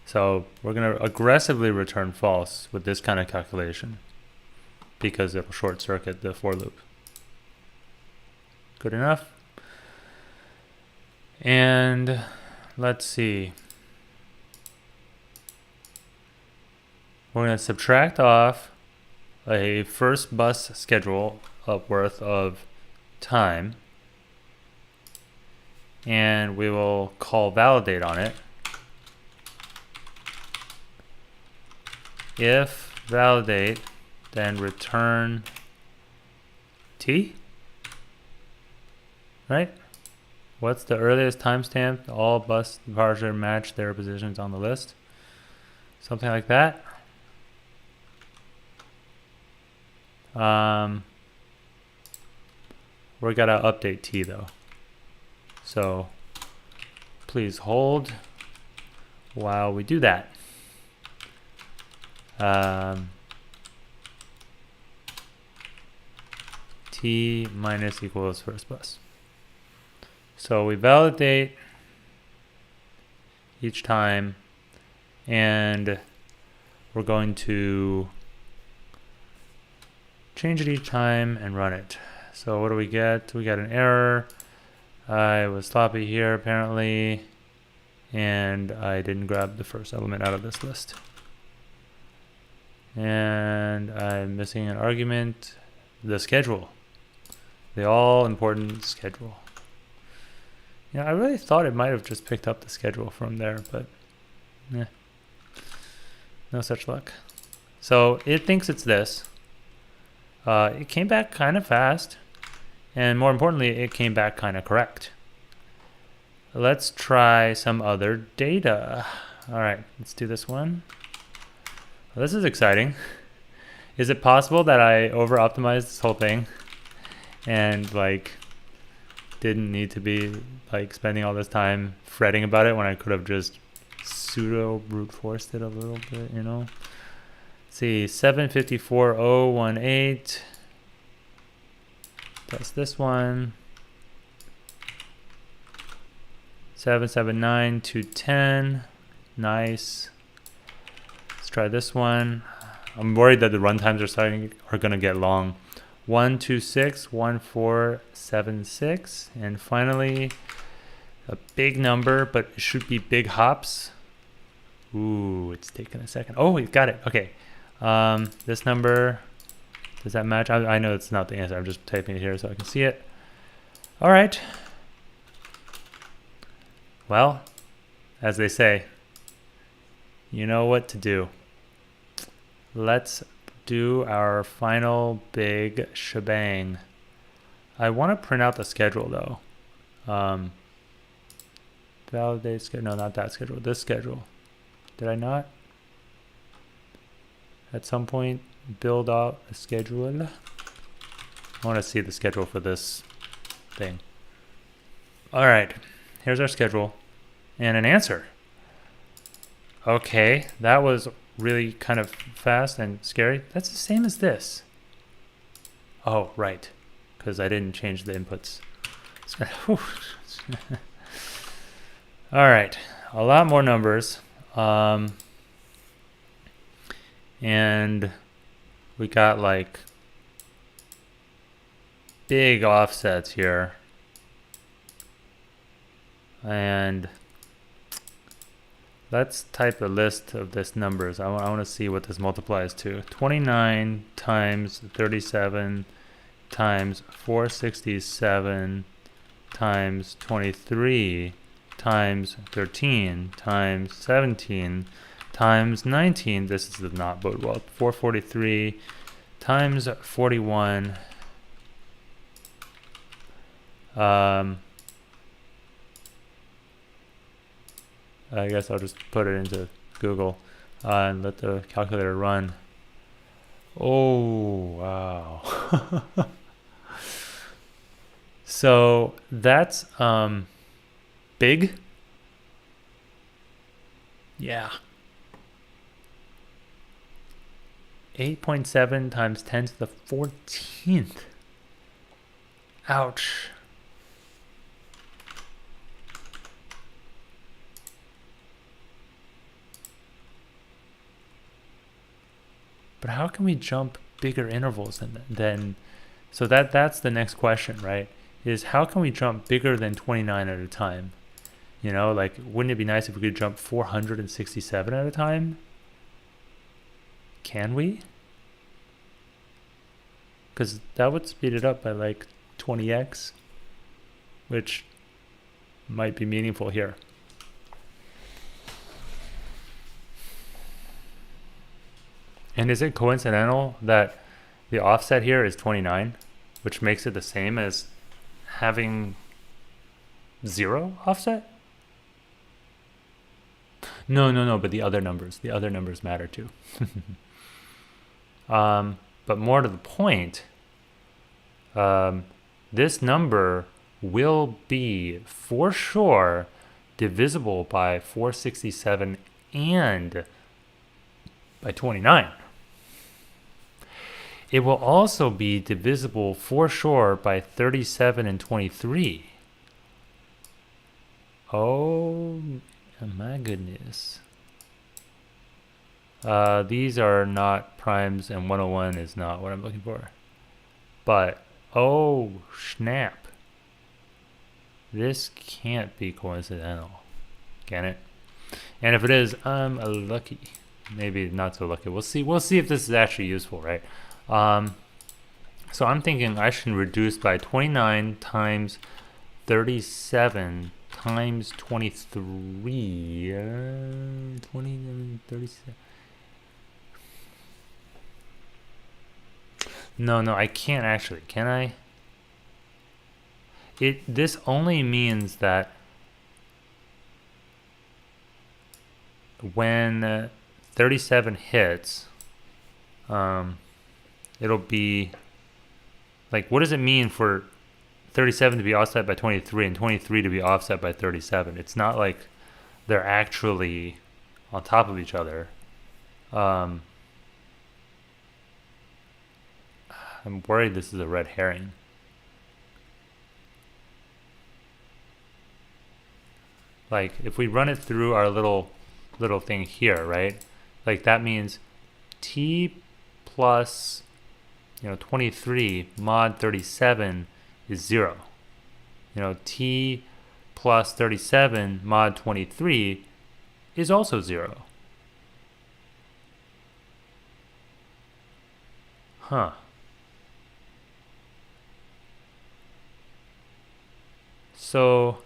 So we're going to aggressively return false with this kind of calculation because it'll short circuit the for loop. Good enough? And let's see. We're going to subtract off a first bus schedule worth of time, and we will call validate on it. If validate, then return t, right? What's the earliest timestamp? All bus parser match their positions on the list. Something like that. We're gonna update t though. So please hold while we do that. T minus equals first bus. So we validate each time, and we're going to change it each time and run it. So what do we get? We got an error. I was sloppy here apparently, and I didn't grab the first element out of this list. And I'm missing an argument, the schedule, the all important schedule. You know, I really thought it might have just picked up the schedule from there, but no such luck. So it thinks it's this. It came back kind of fast, and more importantly, it came back kind of correct. Let's try some other data. All right, let's do this one. Well, this is exciting. Is it possible that I over-optimized this whole thing and like didn't need to be like spending all this time fretting about it when I could have just pseudo brute forced it a little bit, you know? Let's see, 754018. That's this one. 779210. Nice. Let's try this one. I'm worried that the runtimes are gonna get long. 1261476, and finally a big number, but it should be big hops. Ooh, it's taking a second. Oh, we've got it. Okay. This number, does that match? I know it's not the answer. I'm just typing it here so I can see it. All right. Well, as they say, You know what to do. Let's do our final big shebang. I want to print out the schedule though. Validate schedule. No, not that schedule. This schedule. Did I not? At some point, build out a schedule. I want to see the schedule for this thing. All right, here's our schedule and an answer. Okay, that was really kind of fast and scary. That's the same as this. Oh, right, because I didn't change the inputs. All right, a lot more numbers. And we got like big offsets here. And let's type a list of this numbers. I want to see what this multiplies to. 29 times 37 times 467 times 23 times 13 times 17 times 19. This is not bode well. 443 times 41. I guess I'll just put it into Google and let the calculator run. Oh, wow. So that's big. Yeah. 8.7 times 10 to the 14th. Ouch. But how can we jump bigger intervals than so that's the next question, right? Is how can we jump bigger than 29 at a time? You know, like, wouldn't it be nice if we could jump 467 at a time? Can we? Because that would speed it up by like 20x, which might be meaningful here. And is it coincidental that the offset here is 29, which makes it the same as having 0 offset? No, but the other numbers matter too. But more to the point, this number will be for sure divisible by 467 and by 29. It will also be divisible for sure by 37 and 23. Oh my goodness. These are not primes, and 101 is not what I'm looking for. But, oh snap. This can't be coincidental, can it? And if it is, I'm lucky. Maybe not so lucky. We'll see if this is actually useful, right? So I'm thinking I should reduce by 29 times 37 times 23. 37. No, I can't actually. Can I? This only means that when 37 hits, it'll be like, what does it mean for 37 to be offset by 23 and 23 to be offset by 37? It's not like they're actually on top of each other. I'm worried this is a red herring. Like, if we run it through our little thing here, right? Like, that means t plus 23 mod 37 is 0. T plus 37 mod 23 is also 0. Huh. So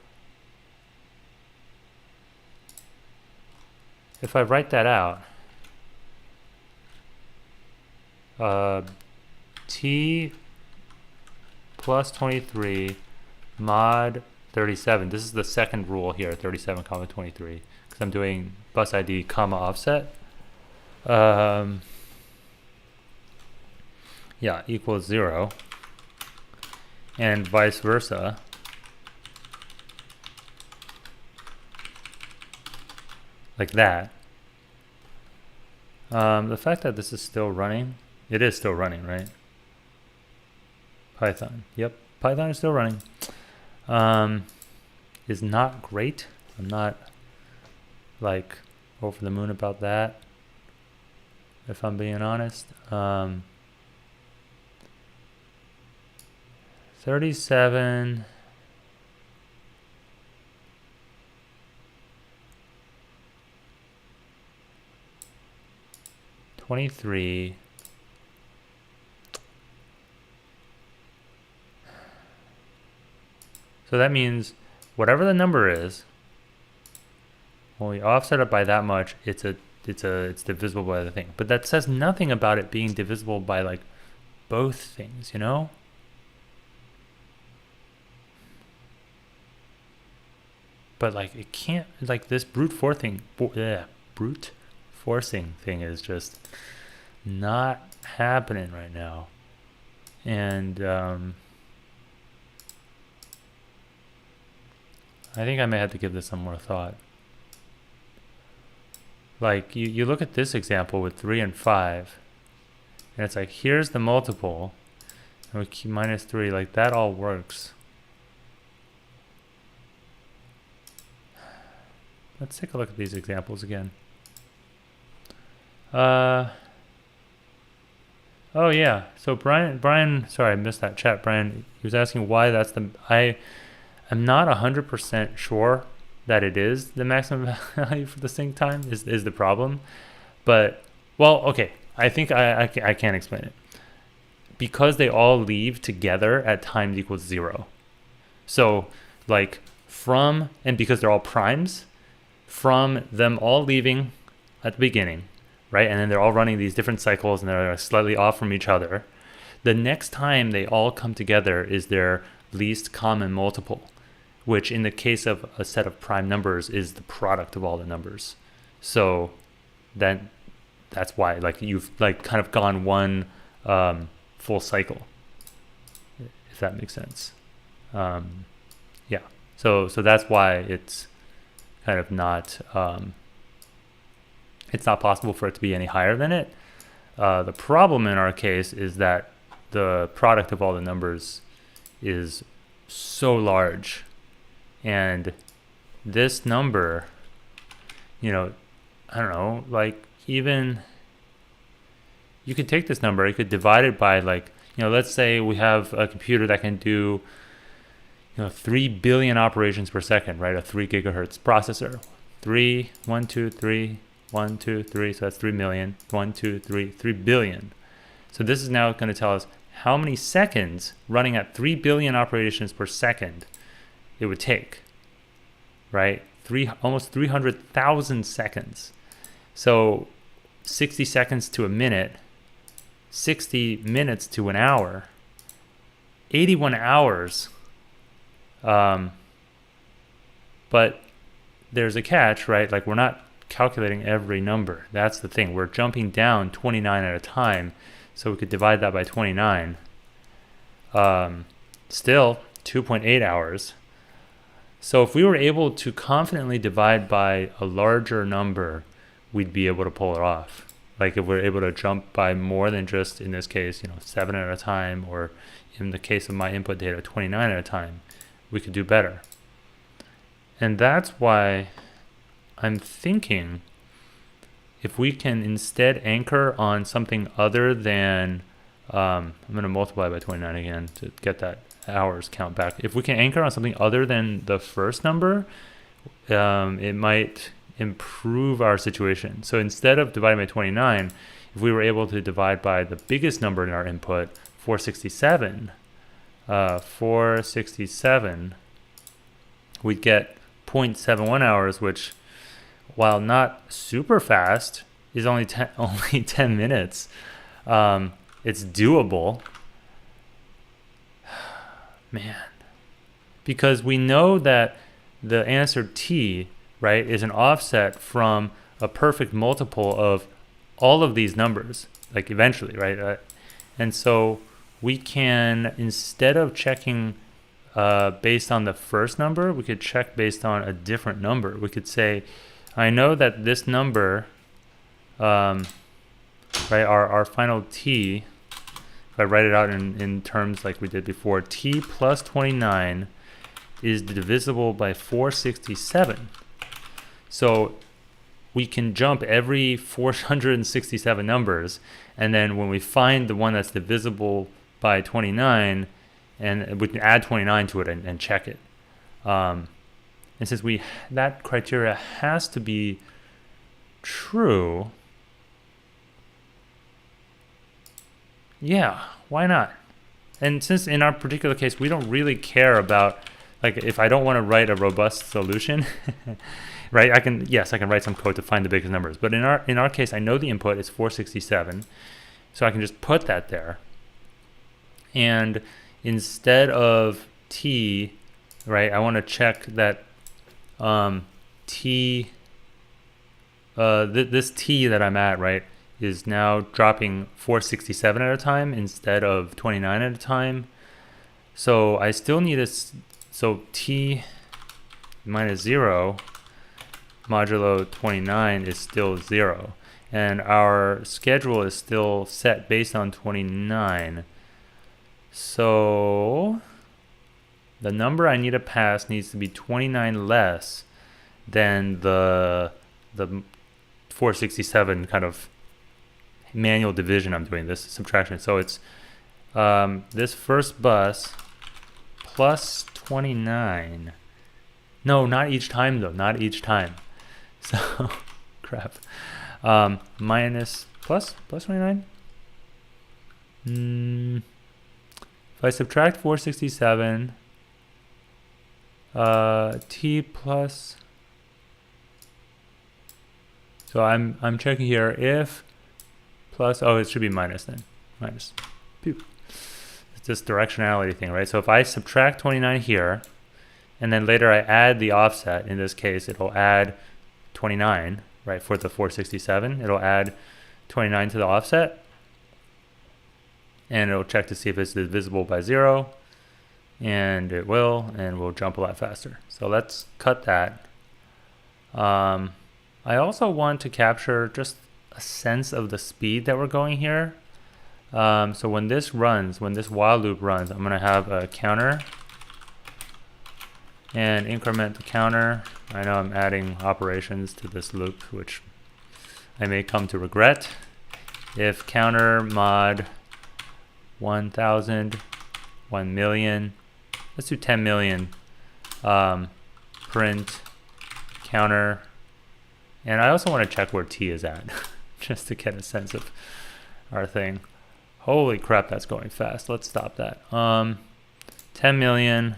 if I write that out, t plus 23 mod 37. This is the second rule here, 37 comma 23, because I'm doing bus ID comma offset. Yeah, equals 0, and vice versa. Like that. The fact that this is still running, it is still running, right? Python, yep, Python is still running. Is not great. I'm not like over the moon about that, if I'm being honest. 37. $23. So that means whatever the number is, when we offset it by that much, it's divisible by the thing. But that says nothing about it being divisible by like both things, you know? But like it can't, like this brute forcing thing is just not happening right now. And I think I may have to give this some more thought. Like you look at this example with 3 and 5, and it's like here's the multiple, and we keep minus 3, like that all works. Let's take a look at these examples again. Oh yeah, so Brian, sorry I missed that chat. Brian, he was asking why that's the, I'm not 100% sure that it is the maximum value for the sync time is the problem. But, well, okay, I think I can explain it. Because they all leave together at times equals 0. So, like, and because they're all primes, from them all leaving at the beginning, right? And then they're all running these different cycles and they're slightly off from each other. The next time they all come together is their least common multiple, which in the case of a set of prime numbers is the product of all the numbers. So that's why like you've like kind of gone one full cycle, if that makes sense. Yeah, so that's why it's kind of not it's not possible for it to be any higher than it. The problem in our case is that the product of all the numbers is so large, and this number, you know, I don't know, like even you could take this number, you could divide it by like, you know, let's say we have a computer that can do, you know, 3 billion operations per second, right? A 3 gigahertz processor. 1, 2, 3, 1, 2, 3. So that's 3 million. 1, 2, 3, 3 billion. So this is now going to tell us how many seconds running at 3 billion operations per second it would take, right? Almost 300,000 seconds. So 60 seconds to a minute, 60 minutes to an hour, 81 hours. But there's a catch, right? Like we're not calculating every number. That's the thing. We're jumping down 29 at a time. So we could divide that by 29. Still 2.8 hours. So if we were able to confidently divide by a larger number, we'd be able to pull it off. Like if we're able to jump by more than just, in this case, you know, 7 at a time, or in the case of my input data, 29 at a time, we could do better. And that's why I'm thinking if we can instead anchor on something other than, I'm going to multiply by 29 again to get that hours count back. If we can anchor on something other than the first number, it might improve our situation. So instead of dividing by 29, if we were able to divide by the biggest number in our input, 467, we'd get 0.71 hours, which while not super fast, is only 10 minutes. It's doable. Man. Because we know that the answer t, right, is an offset from a perfect multiple of all of these numbers, like eventually, right? And so we can, instead of checking based on the first number, we could check based on a different number. We could say, I know that this number, right, our final t, if I write it out in terms like we did before, t plus 29 is divisible by 467. So we can jump every 467 numbers, and then when we find the one that's divisible by 29, and we can add 29 to it and check it. And since that criteria has to be true, yeah, why not? And since in our particular case, we don't really care about, like, if I don't want to write a robust solution, right? I can write some code to find the biggest numbers. But in our case, I know the input is 467, so I can just put that there. And instead of t, right, I want to check that t, this t that I'm at, right, is now dropping 467 at a time instead of 29 at a time. So I still need so t minus 0 modulo 29 is still 0. And our schedule is still set based on 29. So the number I need to pass needs to be 29 less than the 467 kind of manual division I'm doing, this subtraction. So it's this first bus plus 29. No, not each time though, not each time. So crap. Minus plus 29. If I subtract 467, t plus. So I'm checking here if plus. Oh, it should be minus then. Minus. Pew. It's this directionality thing, right? So if I subtract 29 here, and then later I add the offset. In this case, it'll add 29, right, for the 467. It'll add 29 to the offset, and it'll check to see if it's divisible by 0, and it will, and we'll jump a lot faster. So let's cut that. I also want to capture just a sense of the speed that we're going here. So when this while loop runs, I'm going to have a counter and increment the counter. I know I'm adding operations to this loop, which I may come to regret. If counter mod 1,000, 1 million, let's do 10 million, print counter. And I also want to check where t is at, just to get a sense of our thing. Holy crap, that's going fast. Let's stop that. 10 million,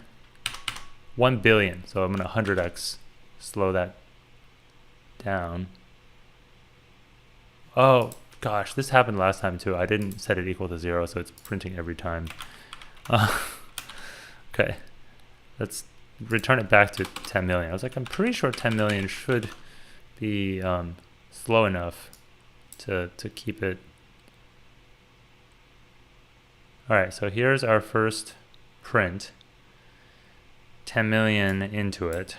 1 billion. So I'm going to 100x slow that down. Oh gosh, this happened last time too. I didn't set it equal to 0, so it's printing every time. Okay, let's return it back to 10 million. I was like, I'm pretty sure 10 million should be slow enough to keep it. All right, so here's our first print, 10 million into it.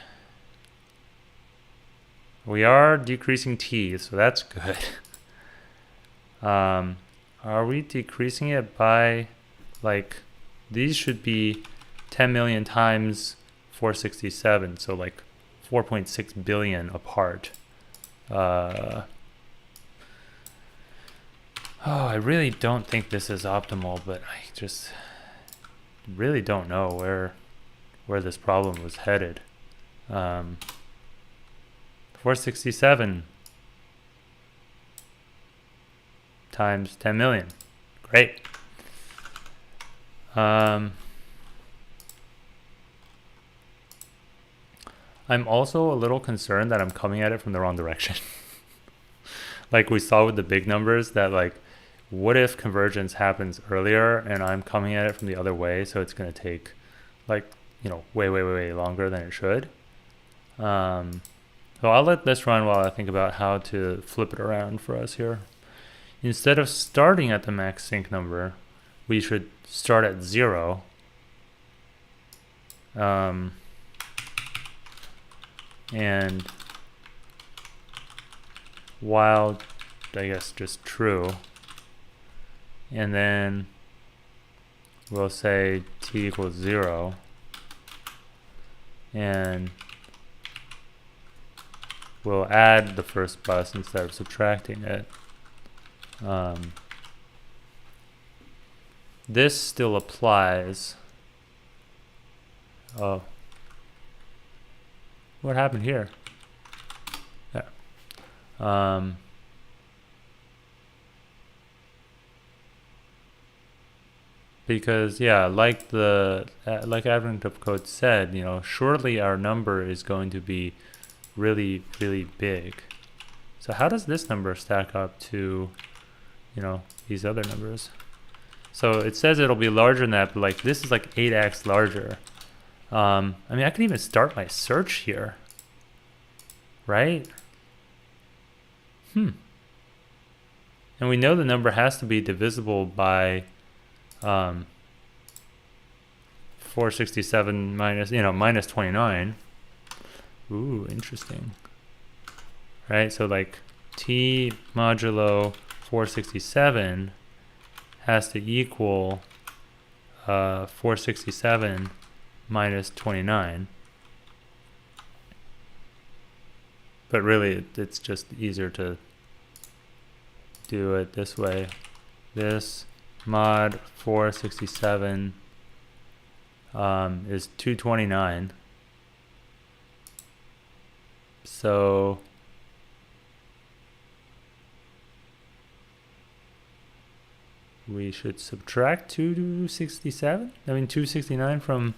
We are decreasing t, so that's good. Are we decreasing it by, like, these should be 10 million times 467, so like 4.6 billion apart. I really don't think this is optimal, but I just really don't know where this problem was headed. 467 times 10 million. Great. I I'm also a little concerned that I'm coming at it from the wrong direction. Like we saw with the big numbers, that like, what if convergence happens earlier and I'm coming at it from the other way, so it's going to take like, way longer than it should. So I'll let this run while I think about how to flip it around for us here. Instead of starting at the max sync number, we should start at 0. And while, I guess, just true. And then we'll say t equals 0. And we'll add the first bus instead of subtracting it. This still applies. Oh. What happened here? Yeah. Because like Advent of Code said, surely our number is going to be really, really big. So how does this number stack up to, these other numbers? So it says it'll be larger than that, but like this is like 8x larger. I mean, I can even start my search here, right? And we know the number has to be divisible by 467 minus 29. Ooh, interesting. Right, so like t modulo 467 has to equal 467 minus 29. But really, it's just easier to do it this way. This mod 467 is 229. So we should subtract 269 from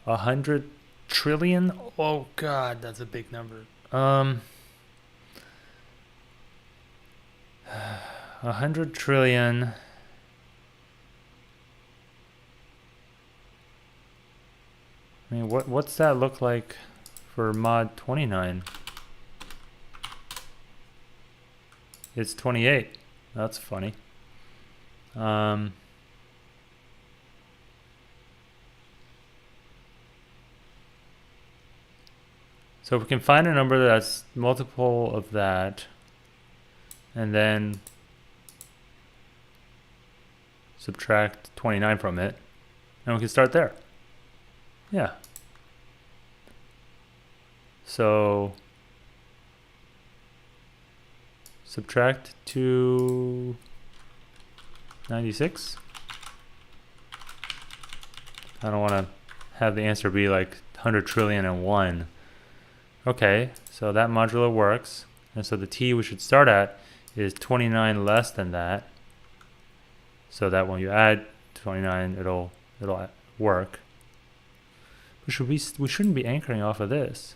100 trillion. Oh God, that's a big number. 100 trillion. I mean, what's that look like for mod 29? It's 28. That's funny. So if we can find a number that's multiple of that, and then subtract 29 from it, and we can start there. Yeah. So subtract 296. I don't want to have the answer be like 100 trillion and 1. Okay, so that modulo works. And so the t we should start at is 29 less than that. So that when you add 29, it'll work. But we shouldn't be anchoring off of this.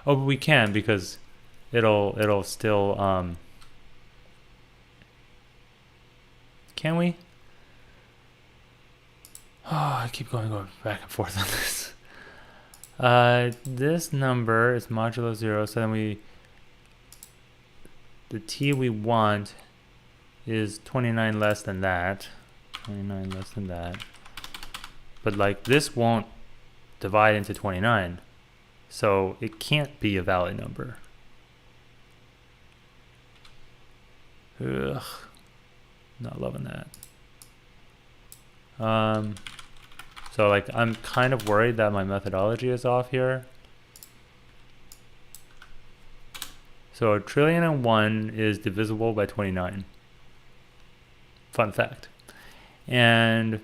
Oh, but we can, because it'll still can we? Oh, I keep going back and forth on this. This number is modulo 0, so then the t we want is 29 less than that. 29 less than that. But like this won't divide into 29. So it can't be a valid number. Ugh. Not loving that. So like I'm kind of worried that my methodology is off here. So 1,000,000,001 is divisible by 29. Fun fact. And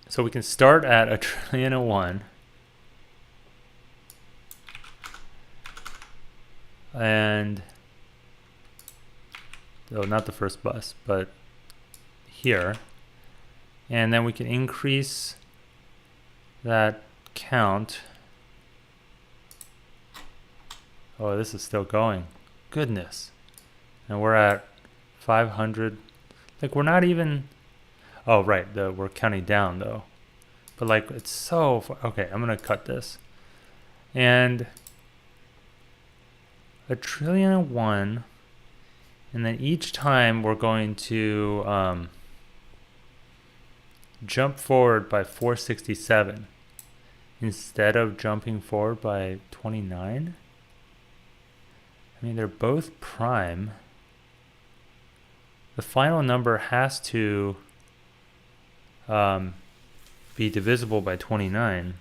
so we can start at 1,000,000,001. And not the first bus, but here. And then we can increase that count. Oh, this is still going. Goodness. And we're at 500. Like, we're not even... Oh, right. We're counting down, though. But, like, it's so... Okay, I'm going to cut this. And 1,000,000,001. And then each time we're going to jump forward by 467 instead of jumping forward by 29. I mean, they're both prime. The final number has to be divisible by 29.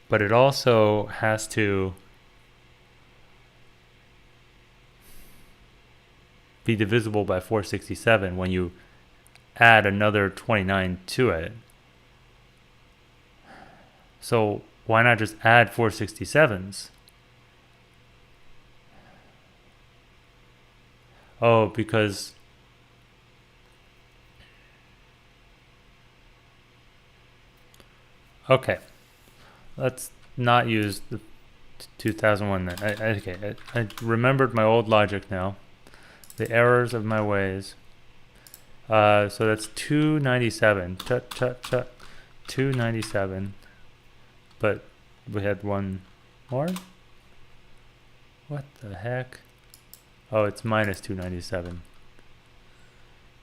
But it also has to be divisible by 467 when you add another 29 to it. So why not just add 467s? Oh, because okay, let's not use the 2001 then. I remembered my old logic now. The errors of my ways. So that's 297. 297. But we had one more? What the heck? Oh, it's minus 297.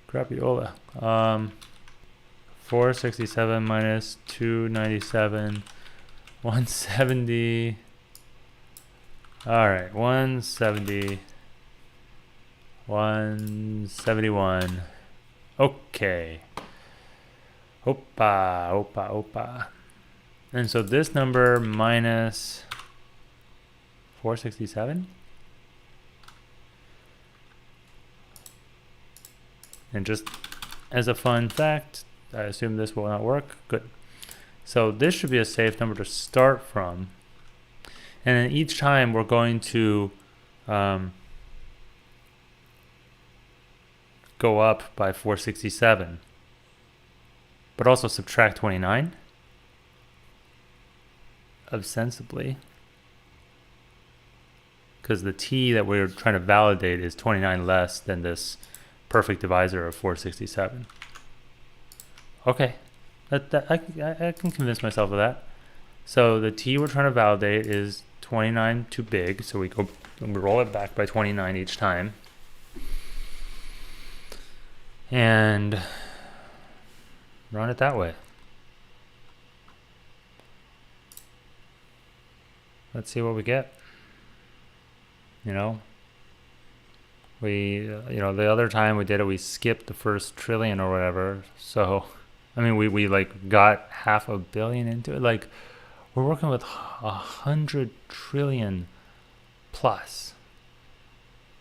Crapiola. 467 minus 297. 170. Alright, 170. 171. Okay. Opa. And so this number minus 467. And just as a fun fact, I assume this will not work. Good. So this should be a safe number to start from. And then each time we're going to go up by 467. But also subtract 29. Ostensibly. Because the t that we're trying to validate is 29 less than this perfect divisor of 467. Okay, I can convince myself of that. So the t we're trying to validate is 29 too big, so we roll it back by 29 each time. And run it that way. Let's see what we get. You know, the other time we did it, we skipped the first trillion or whatever. So, I mean, we like got 500 million into it. Like, we're working with 100 trillion plus.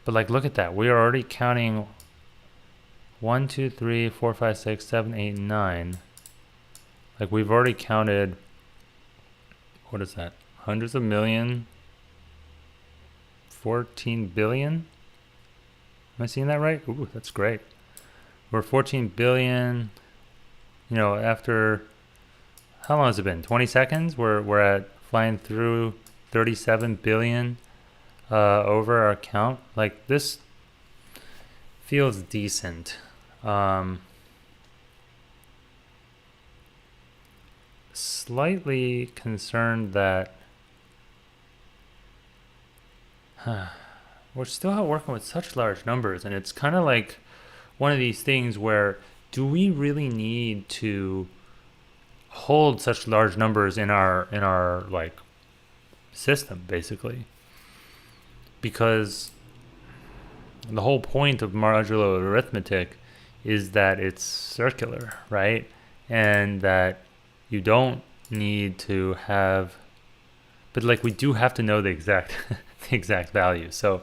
But like, look at that. We are already counting 1, 2, 3, 4, 5, 6, 7, 8, 9. Like, we've already counted, what is that? Hundreds of million, 14 billion. Am I seeing that right? Ooh, that's great. We're 14 billion. You know, after how long has it been? 20 seconds. We're at flying through 37 billion over our count. Like, this feels decent. Slightly concerned that we're still working with such large numbers, and it's kind of like one of these things where, do we really need to hold such large numbers in our like system, basically? Because the whole point of modular arithmetic is that it's circular, right? And that you don't need to have, but like, we do have to know the exact the exact value. So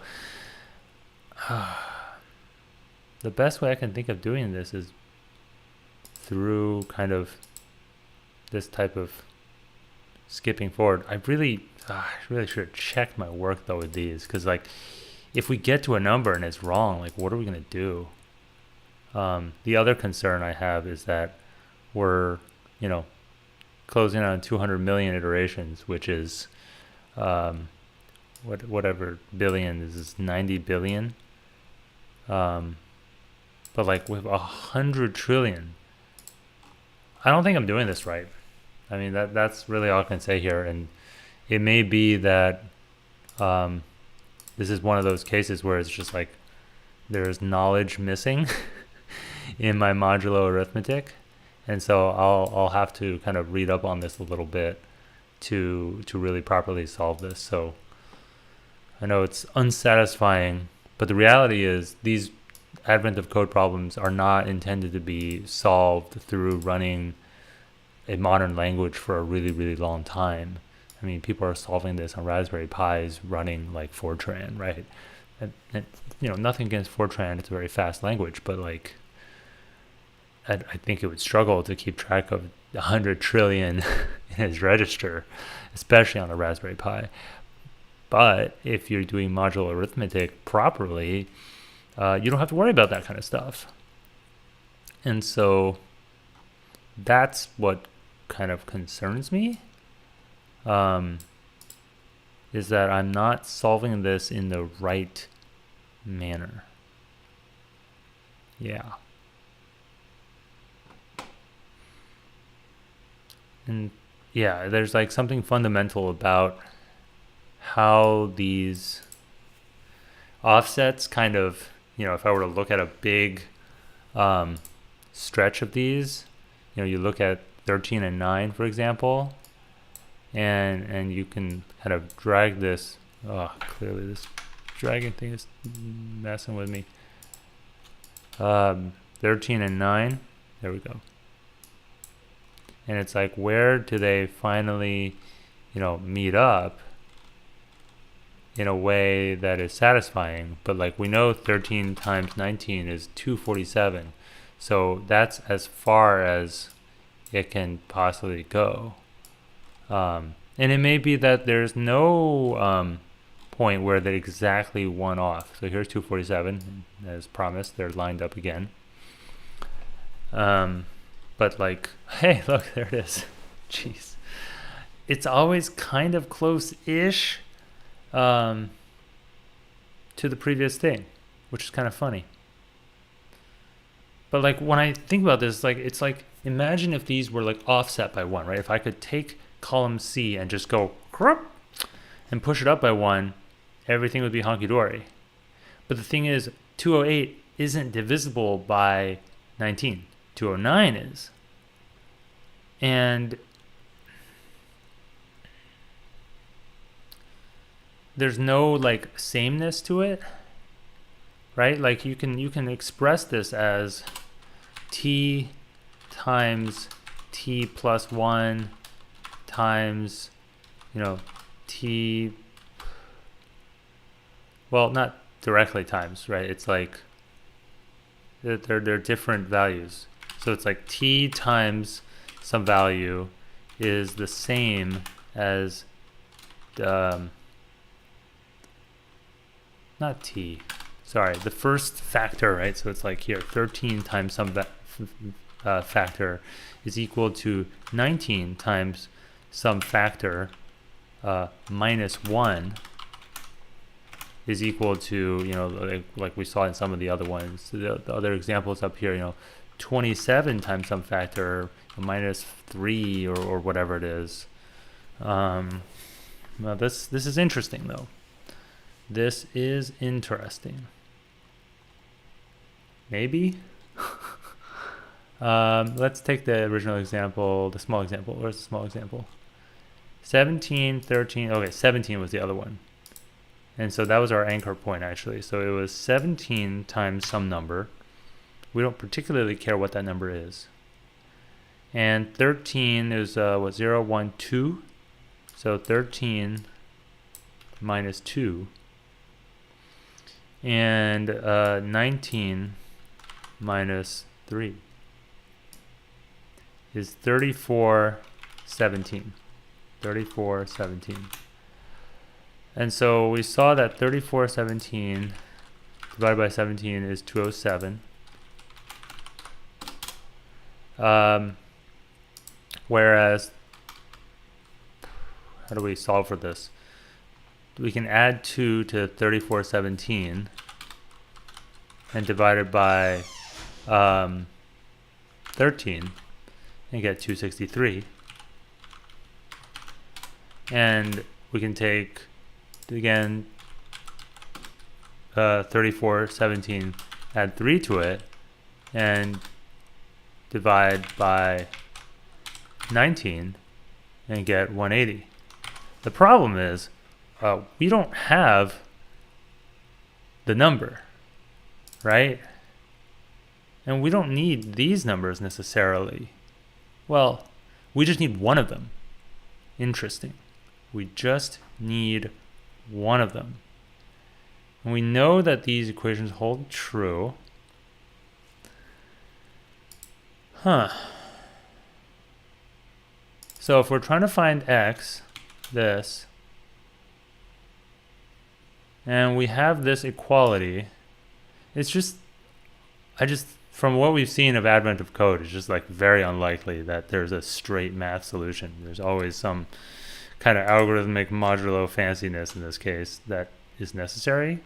the best way I can think of doing this is through kind of this type of skipping forward. I really should have checked my work though with these, because like, if we get to a number and it's wrong, like, what are we gonna do? The other concern I have is that we're, you know, closing on 200 million iterations, which is whatever billion is 90 billion. But like with 100 trillion, I don't think I'm doing this right. I mean, that's really all I can say here. And it may be that this is one of those cases where it's just like there's knowledge missing in my modulo arithmetic. And so I'll have to kind of read up on this a little bit to really properly solve this. So I know it's unsatisfying, but the reality is these advent of code problems are not intended to be solved through running a modern language for a really, really long time. I mean, people are solving this on Raspberry Pis running like Fortran, right? And you know, nothing against Fortran, it's a very fast language, but like I think it would struggle to keep track of 100 trillion in its register, especially on a Raspberry Pi. But if you're doing modular arithmetic properly, you don't have to worry about that kind of stuff. And so that's what kind of concerns me, is that I'm not solving this in the right manner. Yeah. And yeah, there's like something fundamental about how these offsets kind of, you know, if I were to look at a big stretch of these, you know, you look at 13 and 9, for example, and you can kind of drag this. Oh, clearly this dragging thing is messing with me. 13 and 9, there we go. And it's like, where do they finally, you know, meet up in a way that is satisfying? But like we know 13 times 19 is 247. So that's as far as it can possibly go. And it may be that there's no point where they're exactly one off. So here's 247, as promised, they're lined up again. But like, hey, look, there it is. Jeez. It's always kind of close-ish to the previous thing, which is kind of funny. But like when I think about this, like it's like, imagine if these were like offset by 1, right? If I could take column C and just go and push it up by 1, everything would be honky-dory. But the thing is, 208 isn't divisible by 19. 209 is. And there's no like sameness to it, right? Like you can express this as t times t plus 1 times, you know, t, well, not directly times, right? It's like they're different values. So it's like t times some value is the same as not t, sorry, the first factor, right? So it's like here 13 times some factor is equal to 19 times some factor minus 1 is equal to, you know, like we saw in some of the other ones, the other examples up here, you know, 27 times some factor minus 3 or whatever it is. Well, this is interesting though. This is interesting. Maybe. Let's take the original example, the small example. Where's the small example? 17, 13. Okay, 17 was the other one. And so that was our anchor point actually. So it was 17 times some number. We don't particularly care what that number is. And 13 is 0, 1, 2. So 13 minus 2. And 19 minus 3 is 34, 17. 34, 17. And so we saw that 34, 17 divided by 17 is 207. Whereas, how do we solve for this? We can add 2 to 3417 and divide it by 13 and get 263. And we can take, again, 3417, add 3 to it, and divide by 19 and get 180. The problem is we don't have the number, right? And we don't need these numbers necessarily. Well, we just need one of them. Interesting. We just need one of them. And we know that these equations hold true. So if we're trying to find x, this, and we have this equality, it's just, from what we've seen of advent of code, it's just like very unlikely that there's a straight math solution. There's always some kind of algorithmic modulo fanciness in this case that is necessary.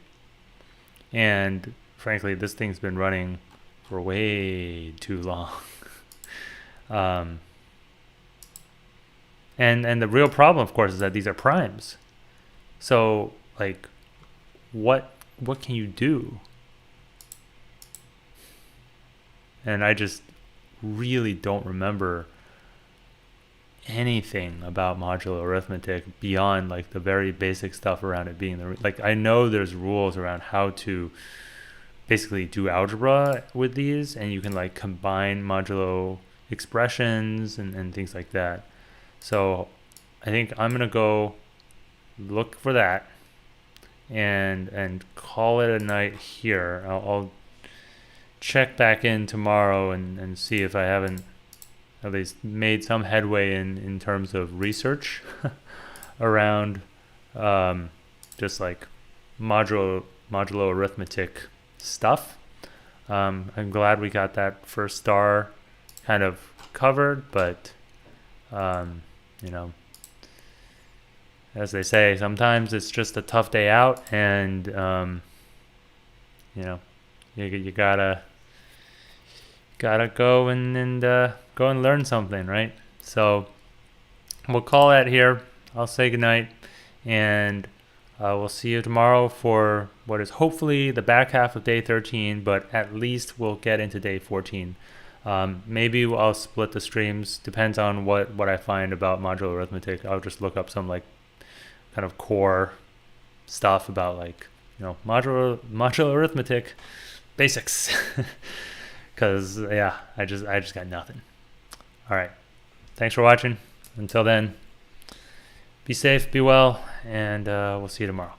And frankly, this thing's been running for way too long. And the real problem, of course, is that these are primes. So like, what can you do? And I just really don't remember anything about modular arithmetic beyond like the very basic stuff around it being the, like, I know there's rules around how to basically do algebra with these, and you can like combine modulo expressions and things like that. So I think I'm gonna go look for that and call it a night here. I'll check back in tomorrow and see if I haven't at least made some headway in terms of research around just like modulo arithmetic stuff. I'm glad we got that first star kind of covered, but you know, as they say, sometimes it's just a tough day out, and you know, you gotta go and go and learn something, right? So we'll call that here. I'll say goodnight, and we'll see you tomorrow for what is hopefully the back half of day 13, but at least we'll get into day 14. Maybe I'll split the streams, depends on what I find about modular arithmetic. I'll just look up some like kind of core stuff about like, you know, modular arithmetic basics. Because yeah, I just got nothing. All right, thanks for watching. Until then, be safe, be well, and we'll see you tomorrow.